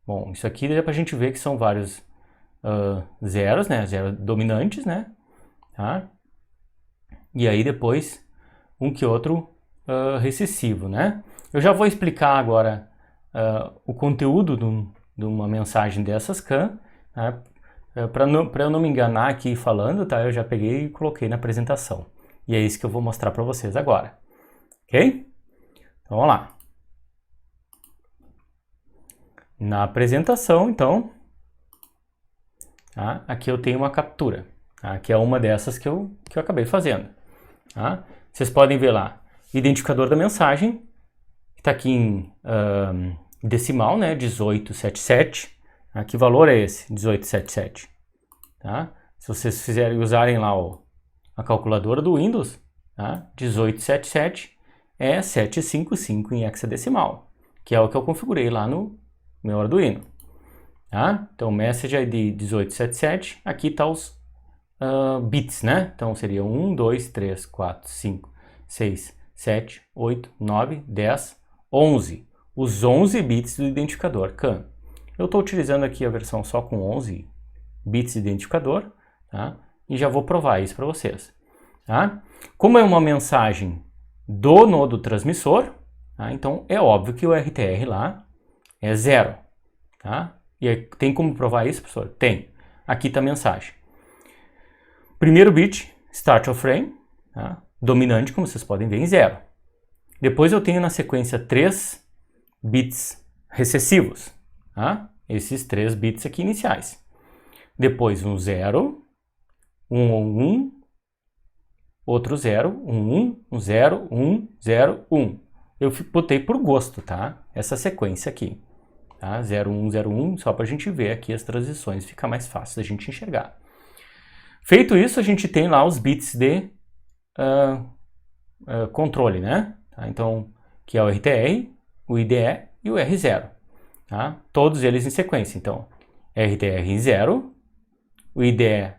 Bom, isso aqui dá pra gente ver que são vários zeros, né, zeros dominantes, né? Tá? E aí depois um que outro recessivo, né? Eu já vou explicar agora o conteúdo de uma mensagem dessas CAN, tá? Para eu não me enganar aqui falando, tá? Eu já peguei e coloquei na apresentação. E é isso que eu vou mostrar para vocês agora. Ok? Então vamos lá. Na apresentação, então, tá? Aqui eu tenho uma captura. Tá? Que é uma dessas que eu acabei fazendo. Tá? Vocês podem ver lá, identificador da mensagem, que está aqui em decimal, né? 1877. Tá? Que valor é esse? 1877. Tá? Se vocês usarem lá a calculadora do Windows, tá? 1877 é 755 em hexadecimal, que é o que eu configurei lá no meu Arduino. Tá? Então, Message ID 1877, aqui está os bits, né? Então, seria 1, 2, 3, 4, 5, 6, 7, 8, 9, 10, 11. Os 11 bits do identificador CAN. Eu estou utilizando aqui a versão só com 11 bits de identificador, tá? E já vou provar isso para vocês. Tá? Como é uma mensagem do nodo transmissor, tá? Então é óbvio que o RTR lá é 0. Tá? E aí, tem como provar isso, professor? Tem. Aqui está a mensagem. Primeiro bit, start of frame, tá? Dominante, como vocês podem ver, em 0. Depois eu tenho na sequência 3 bits recessivos. Tá? Esses 3 bits aqui iniciais. Depois um 0, um 1, outro 0, um 1, um 0, 1, 0, 1. Eu botei por gosto, tá? Essa sequência aqui. Tá? 0, 1, 0, 1, só para a gente ver aqui as transições, fica mais fácil da gente enxergar. Feito isso, a gente tem lá os bits de controle, né? Tá? Então, que é o RTR, o IDE e o R0. Tá? Todos eles em sequência. Então, RTR em 0, o IDE,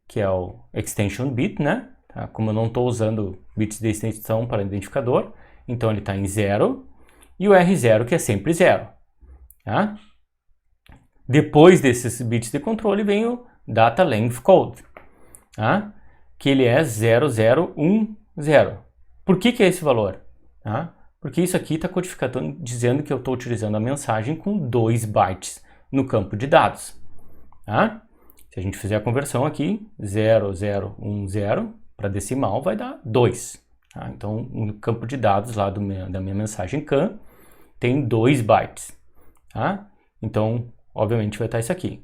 que é o extension bit, né? Tá? Como eu não estou usando bits de extensão para identificador, então ele está em 0, e o R0, que é sempre 0. Tá? Depois desses bits de controle vem o Data Length Code, tá? Que ele é 0010. Por que é esse valor? Tá? Porque isso aqui está codificando, dizendo que eu estou utilizando a mensagem com 2 bytes no campo de dados. Tá? Se a gente fizer a conversão aqui, 0010 para decimal vai dar 2. Tá? Então, no campo de dados lá da minha mensagem CAN tem 2 bytes. Tá? Então, obviamente vai estar isso aqui.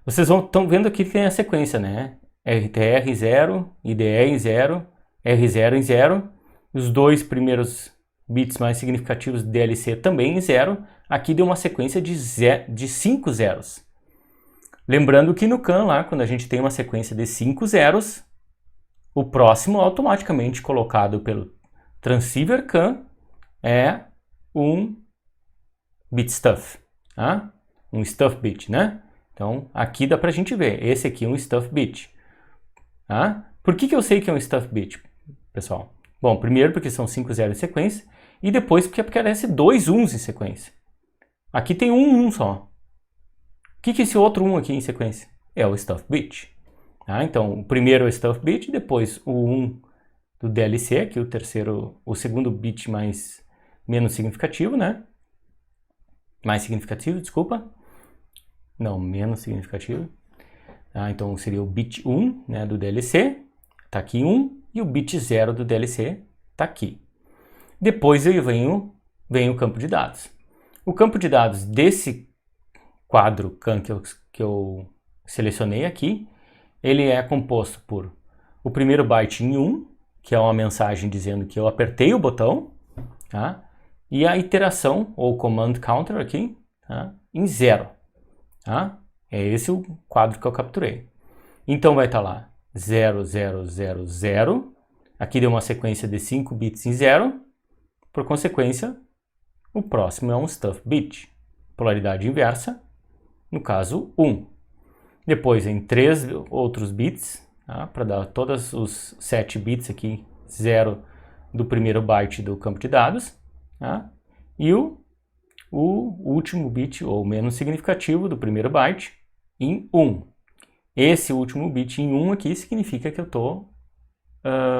Vocês estão vendo aqui que tem a sequência, né? RTR em 0, IDE em 0, R0 em 0. Os 2 primeiros bits mais significativos de DLC também em 0. Aqui deu uma sequência de 5 zeros. Lembrando que no CAN lá, quando a gente tem uma sequência de 5 zeros, o próximo automaticamente colocado pelo transceiver CAN é um bit stuff, tá? Um stuff bit, né? Então, aqui dá pra gente ver, esse aqui é um stuff bit. Tá? Por que eu sei que é um stuff bit, pessoal? Bom, primeiro porque são 5 zeros em sequência, e depois porque aparece 2 1s em sequência. Aqui tem um 1 só. O que é esse outro 1 aqui em sequência? É o stuff bit. Tá? Então, o primeiro é o stuff bit, depois o 1 do DLC, aqui o segundo bit menos significativo, né? Mais significativo, desculpa. Não, menos significativo. Ah, então seria o bit 1, né, do DLC, tá aqui 1, e o bit 0 do DLC tá aqui. Depois vem o campo de dados. O campo de dados desse quadro CAN que eu selecionei aqui, ele é composto por o primeiro byte em 1, que é uma mensagem dizendo que eu apertei o botão, tá? E a iteração, ou command counter aqui, tá? Em 0. Tá? É esse o quadro que eu capturei. Então vai estar lá 0, 0, 0, 0. Aqui deu uma sequência de 5 bits em 0. Por consequência, o próximo é um stuff bit. Polaridade inversa, no caso 1. Depois em 3 outros bits, tá? Para dar todos os 7 bits aqui, 0 do primeiro byte do campo de dados. Tá? E o último bit, ou menos significativo, do primeiro byte, em 1. Esse último bit em 1 aqui significa que eu estou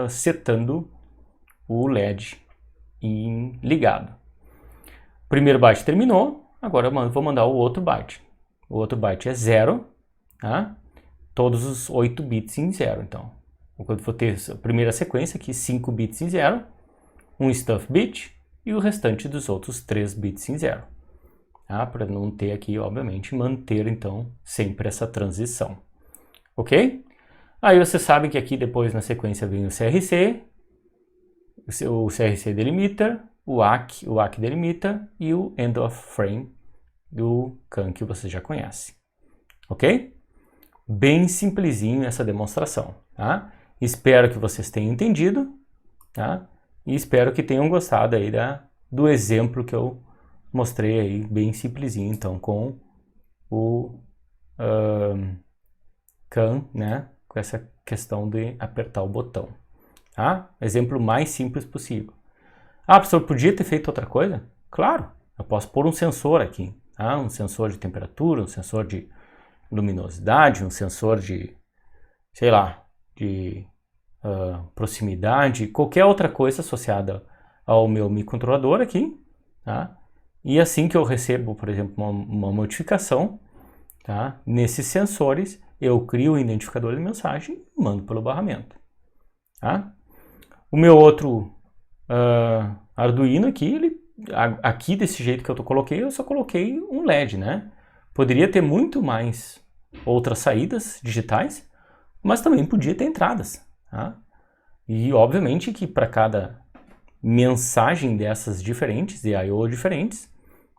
setando o LED ligado. O primeiro byte terminou, agora eu vou mandar o outro byte. O outro byte é 0, tá? Todos os 8 bits em 0, então. Eu vou ter a primeira sequência aqui, 5 bits em 0, um stuff bit, e o restante dos outros 3 bits em 0. Tá? Para não ter aqui, obviamente, manter, então, sempre essa transição. Ok? Aí você sabe que aqui depois na sequência vem o CRC, o CRC delimiter, o ACK delimiter e o end of frame do CAN que você já conhece. Ok? Bem simplesinho essa demonstração. Tá? Espero que vocês tenham entendido, tá? E espero que tenham gostado aí do exemplo que eu mostrei aí, bem simplesinho, então, com o CAN, né? Com essa questão de apertar o botão. Tá? Exemplo mais simples possível. Ah, professor, podia ter feito outra coisa? Claro, eu posso pôr um sensor aqui. Tá? Um sensor de temperatura, um sensor de luminosidade, um sensor de, sei lá, de proximidade, qualquer outra coisa associada ao meu microcontrolador aqui, tá? E assim que eu recebo, por exemplo, uma modificação, tá? Nesses sensores, eu crio um identificador de mensagem e mando pelo barramento. Tá? O meu outro Arduino aqui, aqui desse jeito que eu coloquei, eu só coloquei um LED, né? Poderia ter muito mais outras saídas digitais, mas também podia ter entradas. Tá? E obviamente que para cada mensagem dessas diferentes, de I/O diferentes,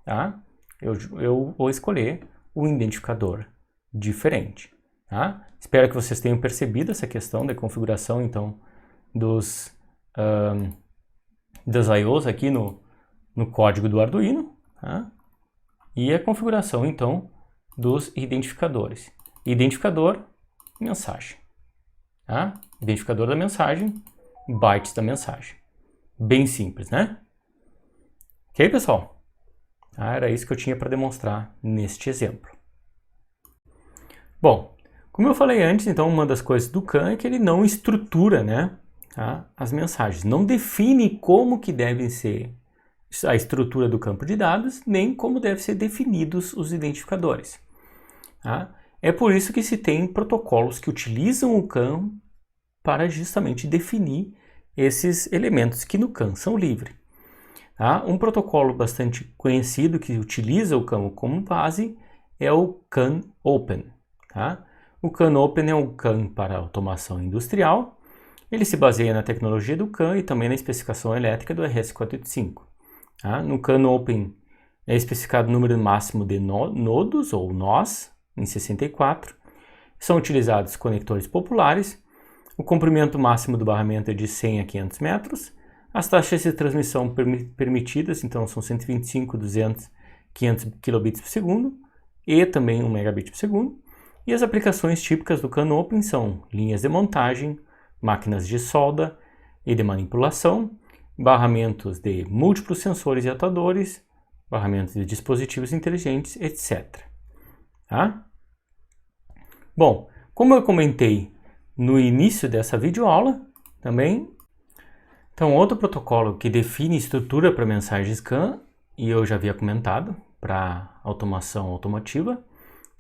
tá? eu vou escolher um identificador diferente. Tá? Espero que vocês tenham percebido essa questão da configuração então das I/Os aqui no código do Arduino, tá? E a configuração então dos identificadores. Identificador, mensagem. Tá? Identificador da mensagem, bytes da mensagem. Bem simples, né? Ok, pessoal? Era isso que eu tinha para demonstrar neste exemplo. Bom, como eu falei antes, então uma das coisas do CAN é que ele não estrutura, né, tá, as mensagens. Não define como que devem ser a estrutura do campo de dados, nem como devem ser definidos os identificadores. Tá? É por isso que se tem protocolos que utilizam o CAN para justamente definir esses elementos que no CAN são livres. Tá? Um protocolo bastante conhecido que utiliza o CAN como base é o CAN Open. Tá? O CAN Open é um CAN para automação industrial. Ele se baseia na tecnologia do CAN e também na especificação elétrica do RS485. Tá? No CAN Open é especificado o número máximo de nodos ou nós em 64. São utilizados conectores populares. O comprimento máximo do barramento é de 100 a 500 metros. As taxas de transmissão permitidas, então, são 125, 200, 500 kilobits por segundo e também 1 megabit por segundo. E as aplicações típicas do CAN Open são linhas de montagem, máquinas de solda e de manipulação, barramentos de múltiplos sensores e atuadores, barramentos de dispositivos inteligentes, etc. Tá? Bom, como eu comentei no início dessa videoaula, também, então outro protocolo que define estrutura para mensagens CAN, e eu já havia comentado, para automação automotiva,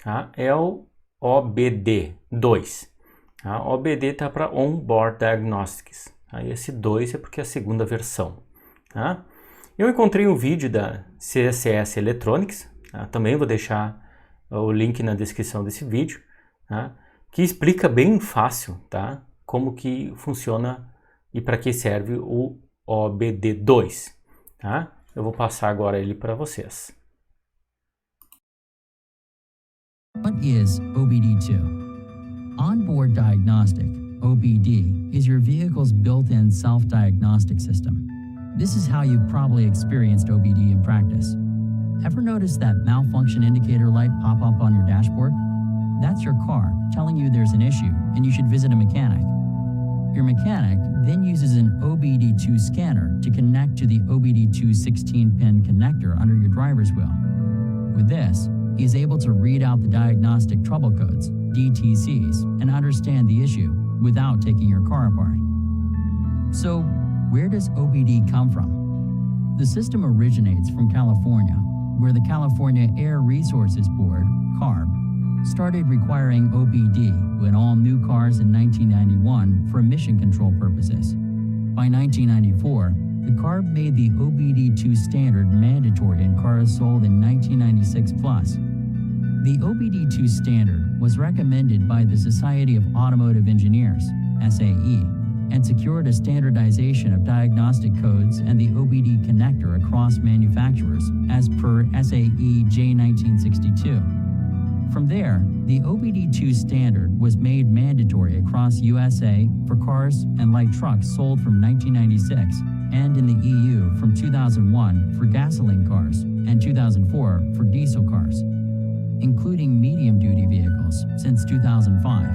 tá? É o OBD2. Tá? OBD está para On-Board Diagnostics. Tá? E esse 2 é porque é a segunda versão. Tá? Eu encontrei um vídeo da CSS Electronics, tá? Também vou deixar o link na descrição desse vídeo, tá? Que explica bem fácil, tá? Como que funciona e para que serve o OBD2. Tá? Eu vou passar agora ele para vocês. What is OBD2? Onboard Diagnostic, OBD, is your vehicle's built-in self-diagnostic system. This is how you've probably experienced OBD in practice. Ever notice that malfunction indicator light pop up on your dashboard? That's your car telling you there's an issue and you should visit a mechanic. Your mechanic then uses an OBD2 scanner to connect to the OBD2 16-pin connector under your driver's wheel. With this, he is able to read out the diagnostic trouble codes, DTCs, and understand the issue without taking your car apart. So, where does OBD come from? The system originates from California, where the California Air Resources Board, CARB, started requiring OBD in all new cars in 1991 for emission control purposes. By 1994, the CARB made the OBD2 standard mandatory in cars sold in 1996 plus. The OBD2 standard was recommended by the Society of Automotive Engineers, SAE, and secured a standardization of diagnostic codes and the OBD connector across manufacturers as per SAE J1962. From there, the OBD2 standard was made mandatory across USA for cars and light trucks sold from 1996 and in the EU from 2001 for gasoline cars and 2004 for diesel cars, including medium-duty vehicles since 2005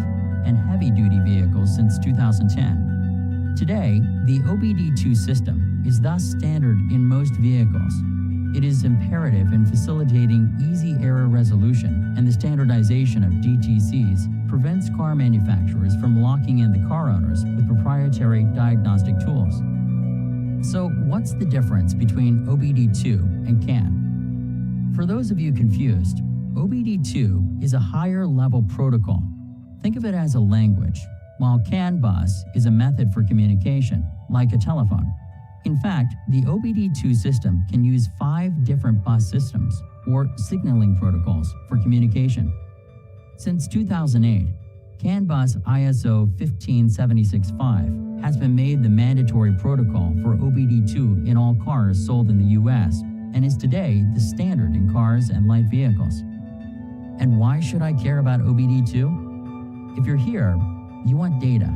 and heavy-duty vehicles since 2010. Today, the OBD2 system is thus standard in most vehicles. It is imperative in facilitating easy error resolution, and the standardization of DTCs prevents car manufacturers from locking in the car owners with proprietary diagnostic tools. So, what's the difference between OBD2 and CAN? For those of you confused, OBD2 is a higher level protocol. Think of it as a language, while CAN bus is a method for communication, like a telephone. In fact, the OBD2 system can use 5 different bus systems, or signaling protocols, for communication. Since 2008, CAN bus ISO 15765 has been made the mandatory protocol for OBD2 in all cars sold in the US, and is today the standard in cars and light vehicles. And why should I care about OBD2? If you're here, you want data.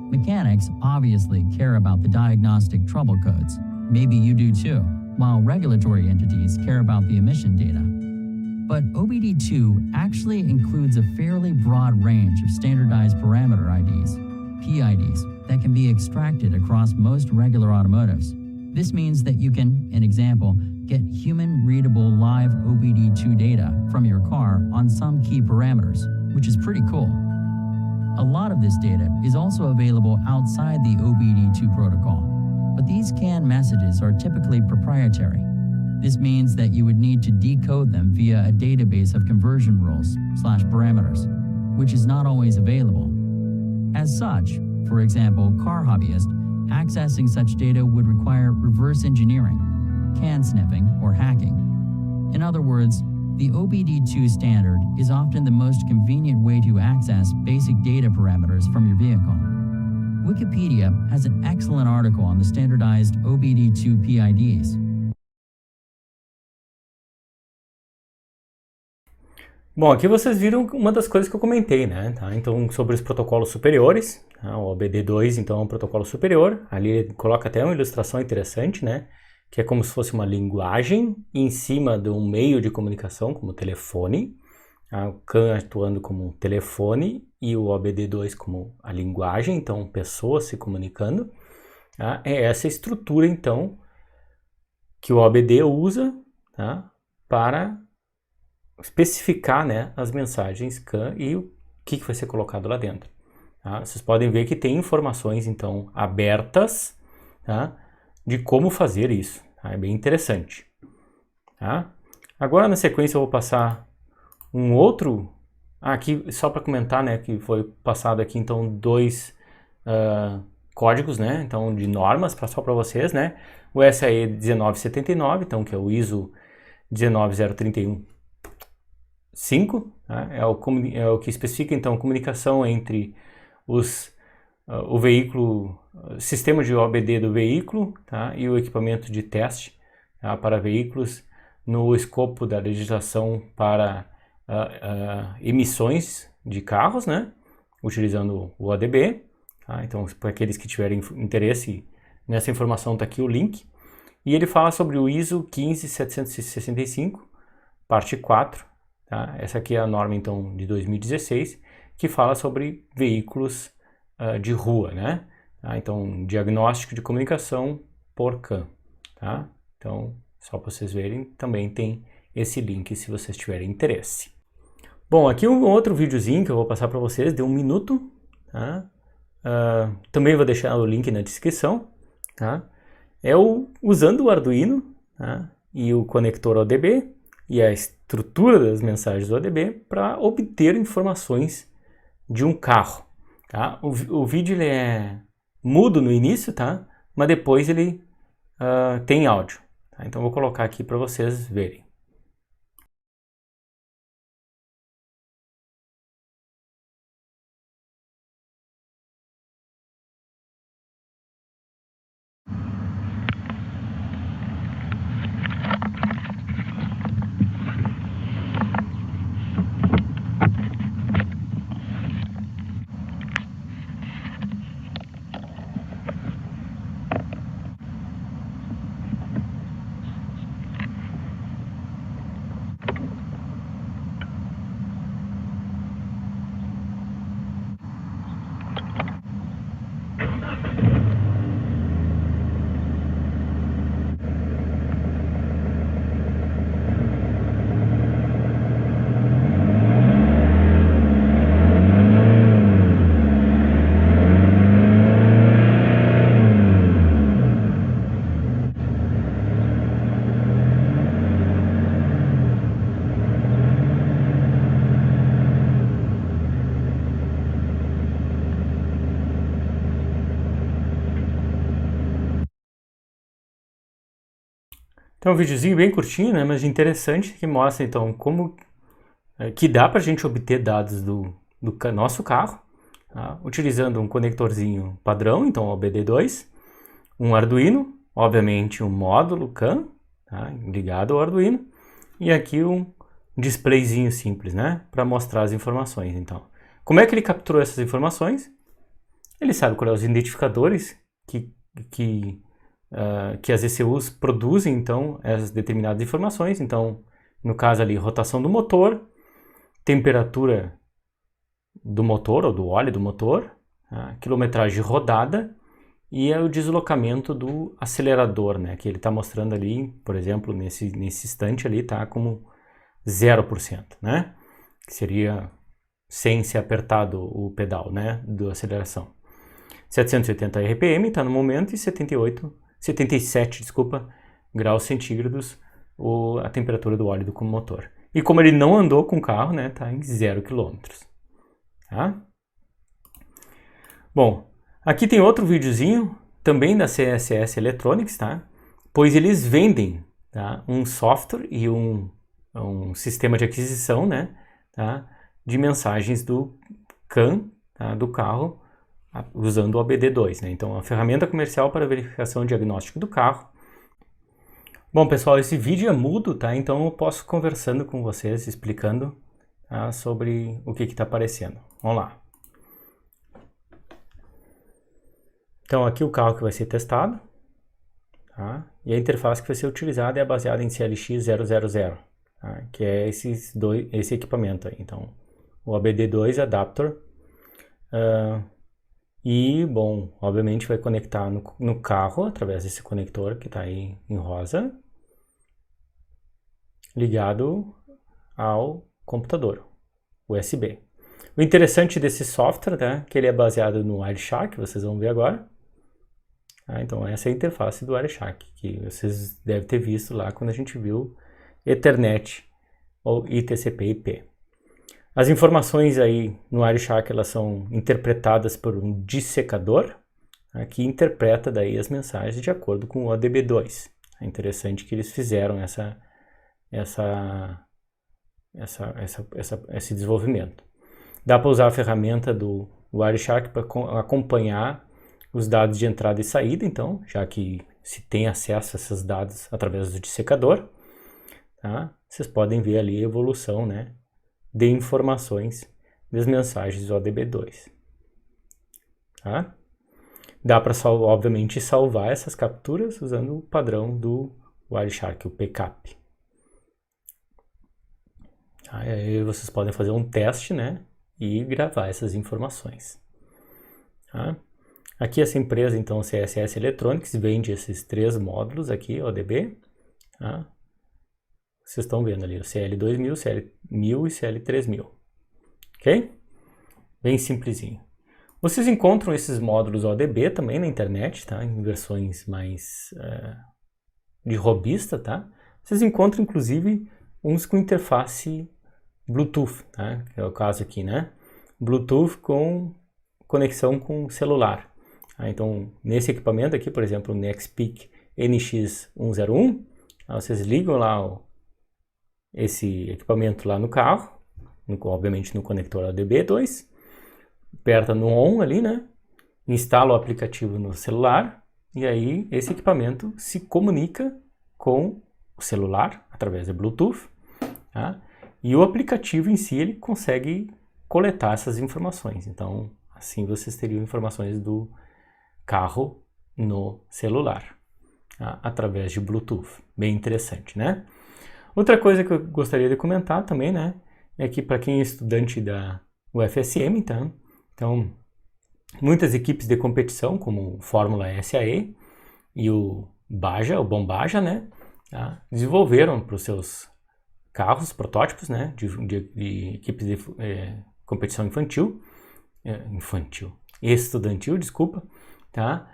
Mechanics obviously care about the diagnostic trouble codes. Maybe you do too, while regulatory entities care about the emission data. But OBD2 actually includes a fairly broad range of standardized parameter IDs, PIDs, that can be extracted across most regular automotives. This means that you can, in example, get human-readable live OBD2 data from your car on some key parameters, which is pretty cool. A lot of this data is also available outside the OBD2 protocol, but these CAN messages are typically proprietary. This means that you would need to decode them via a database of conversion rules/parameters, which is not always available. As such, for example, car hobbyists accessing such data would require reverse engineering, CAN sniffing, or hacking. In other words, the OBD2 standard is often the most convenient way to access basic data parameters from your vehicle. Wikipedia has an excellent article on the standardized OBD2 PIDs. Bom, aqui vocês viram uma das coisas que eu comentei, né? Tá? Então, sobre os protocolos superiores, tá? O OBD2, então, é um protocolo superior. Ali ele coloca até uma ilustração interessante, né? Que é como se fosse uma linguagem em cima de um meio de comunicação, como o telefone. Tá? O CAN atuando como um telefone e o OBD2 como a linguagem, então, pessoas se comunicando. Tá? É essa estrutura, então, que o OBD usa, tá? Para especificar, né, as mensagens CAN e o que vai ser colocado lá dentro. Tá? Vocês podem ver que tem informações, então, abertas, tá, de como fazer isso. Tá? É bem interessante. Tá? Agora, na sequência, eu vou passar um outro... aqui, só para comentar, né, que foi passado aqui, então, dois códigos, né, então, de normas, só para vocês, né, o SAE 1979, então, que é o ISO 19031 5, tá? é o que especifica então a comunicação entre o veículo, sistema de OBD do veículo, tá? E o equipamento de teste, tá? Para veículos no escopo da legislação para emissões de carros, né? Utilizando o ODB. Tá? Então, para aqueles que tiverem interesse nessa informação, está aqui o link. E ele fala sobre o ISO 15765, parte 4. Tá? Essa aqui é a norma, então, de 2016, que fala sobre veículos de rua, né? Tá? Então, diagnóstico de comunicação por CAN. Tá? Então, só para vocês verem, também tem esse link se vocês tiverem interesse. Bom, aqui um outro videozinho que eu vou passar para vocês, de 1 minuto. Tá? Também vou deixar o link na descrição. Tá? É usando o Arduino, tá? E o conector ODB e a estrutura das mensagens do ODB para obter informações de um carro. Tá? O vídeo ele é mudo no início, tá? Mas depois ele tem áudio. Tá? Então vou colocar aqui para vocês verem. Então, um videozinho bem curtinho, né, mas interessante, que mostra então como que dá para a gente obter dados do nosso carro, tá? Utilizando um conectorzinho padrão, então OBD2, um Arduino, obviamente um módulo CAN, tá? Ligado ao Arduino, e aqui um displayzinho simples, né, para mostrar as informações. Então, como é que ele capturou essas informações? Ele sabe quais são os identificadores que as ECUs produzem, então, essas determinadas informações. Então, no caso ali, rotação do motor, temperatura do motor, ou do óleo do motor, quilometragem rodada e o deslocamento do acelerador, né? Que ele está mostrando ali, por exemplo, nesse instante ali, tá como 0%, né? Que seria sem ser apertado o pedal, né? Da aceleração. 780 RPM está no momento e 77 graus centígrados a temperatura do óleo do motor. E como ele não andou com o carro, né, tá em 0 km. Tá? Bom, aqui tem outro videozinho, também da CSS Electronics, tá? Pois eles vendem, tá, um software e um sistema de aquisição, né, tá, de mensagens do CAN, tá, do carro, usando o OBD2, né? Então, a ferramenta comercial para verificação e diagnóstico do carro. Bom, pessoal, esse vídeo é mudo, tá? Então eu posso conversando com vocês, explicando tá, sobre o que está aparecendo. Vamos lá. Então aqui o carro que vai ser testado, tá? E a interface que vai ser utilizada é baseada em CLX000, tá? Que é esse equipamento aí. Então o OBD2 Adapter, e bom, obviamente vai conectar no carro através desse conector que está aí em rosa, ligado ao computador USB. O interessante desse software, né, que ele é baseado no Wireshark, vocês vão ver agora. Então essa é a interface do Wireshark, que vocês devem ter visto lá quando a gente viu Ethernet ou ITCP/IP. As informações aí no Wireshark, elas são interpretadas por um dissecador, que interpreta daí as mensagens de acordo com o ODB2. É interessante que eles fizeram esse desenvolvimento. Dá para usar a ferramenta do Wireshark para acompanhar os dados de entrada e saída, então, já que se tem acesso a esses dados através do dissecador, tá? Vocês podem ver ali a evolução, né, de informações das mensagens do ODB2. Tá? Dá para, obviamente, salvar essas capturas usando o padrão do Wireshark, o PCAP. Aí vocês podem fazer um teste, né, e gravar essas informações. Tá? Aqui essa empresa, então, CSS Electronics, vende esses 3 módulos aqui, ODB. Tá? Vocês estão vendo ali o CL2000, CL1000 e CL3000. Ok? Bem simplesinho. Vocês encontram esses módulos ODB também na internet, tá? Em versões mais de robista, tá? Vocês encontram, inclusive, uns com interface Bluetooth, tá? Que é o caso aqui, né? Bluetooth com conexão com celular. Então, nesse equipamento aqui, por exemplo, o Nextpeak NX101, vocês ligam lá esse equipamento lá no carro, obviamente no conector ODB2, aperta no ON ali, né? Instala o aplicativo no celular e aí esse equipamento se comunica com o celular através do Bluetooth, tá? E o aplicativo em si ele consegue coletar essas informações. Então, assim vocês teriam informações do carro no celular, tá? Através de Bluetooth. Bem interessante, né? Outra coisa que eu gostaria de comentar também, né, é que para quem é estudante da UFSM, tá? Então, muitas equipes de competição, como o Fórmula SAE e o Baja, o Bombaja, né, tá? Desenvolveram para os seus carros, protótipos, né, de equipes de competição estudantil, desculpa, tá?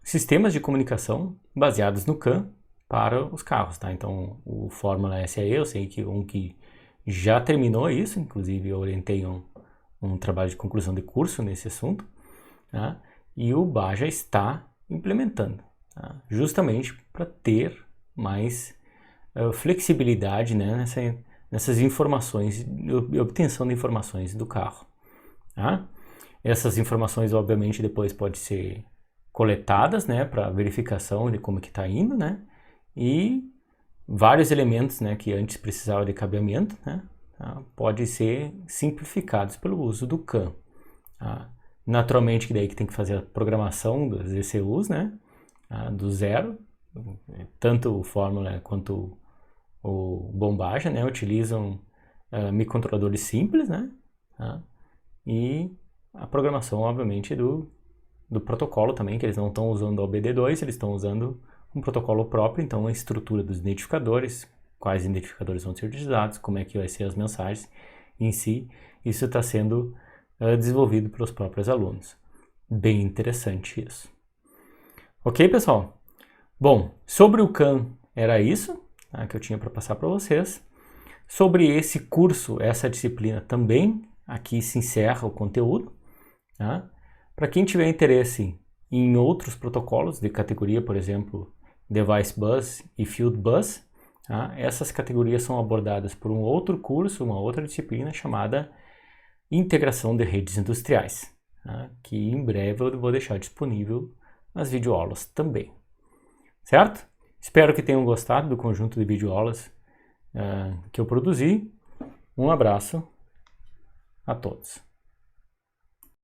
Sistemas de comunicação baseados no CAN para os carros, tá? Então, o Fórmula SAE, eu sei que um que já terminou isso, inclusive eu orientei um trabalho de conclusão de curso nesse assunto, tá? E o Baja está implementando, tá? Justamente para ter mais flexibilidade, né, nessas informações, obtenção de informações do carro, tá? Essas informações, obviamente, depois podem ser coletadas, né, para verificação de como que está indo, né? E vários elementos, né, que antes precisavam de cabeamento, né, tá, podem ser simplificados pelo uso do CAN. Tá? Naturalmente que daí que tem que fazer a programação dos ECUs, né, tá, do zero. Tanto o Fórmula quanto o Bombaja, né, utilizam microcontroladores simples, né, tá? E a programação, obviamente, do protocolo também, que eles não estão usando o OBD2, eles estão usando um protocolo próprio, então a estrutura dos identificadores, quais identificadores vão ser utilizados, como é que vai ser as mensagens em si, isso está sendo desenvolvido pelos próprios alunos. Bem interessante isso. Ok, pessoal? Bom, sobre o CAN era isso, tá, que eu tinha para passar para vocês. Sobre esse curso, essa disciplina também, aqui se encerra o conteúdo. Tá? Para quem tiver interesse em outros protocolos de categoria, por exemplo, Device Bus e Field Bus, tá? Essas categorias são abordadas por um outro curso, uma outra disciplina chamada Integração de Redes Industriais, tá? Que em breve eu vou deixar disponível nas videoaulas também. Certo? Espero que tenham gostado do conjunto de videoaulas que eu produzi. Um abraço a todos.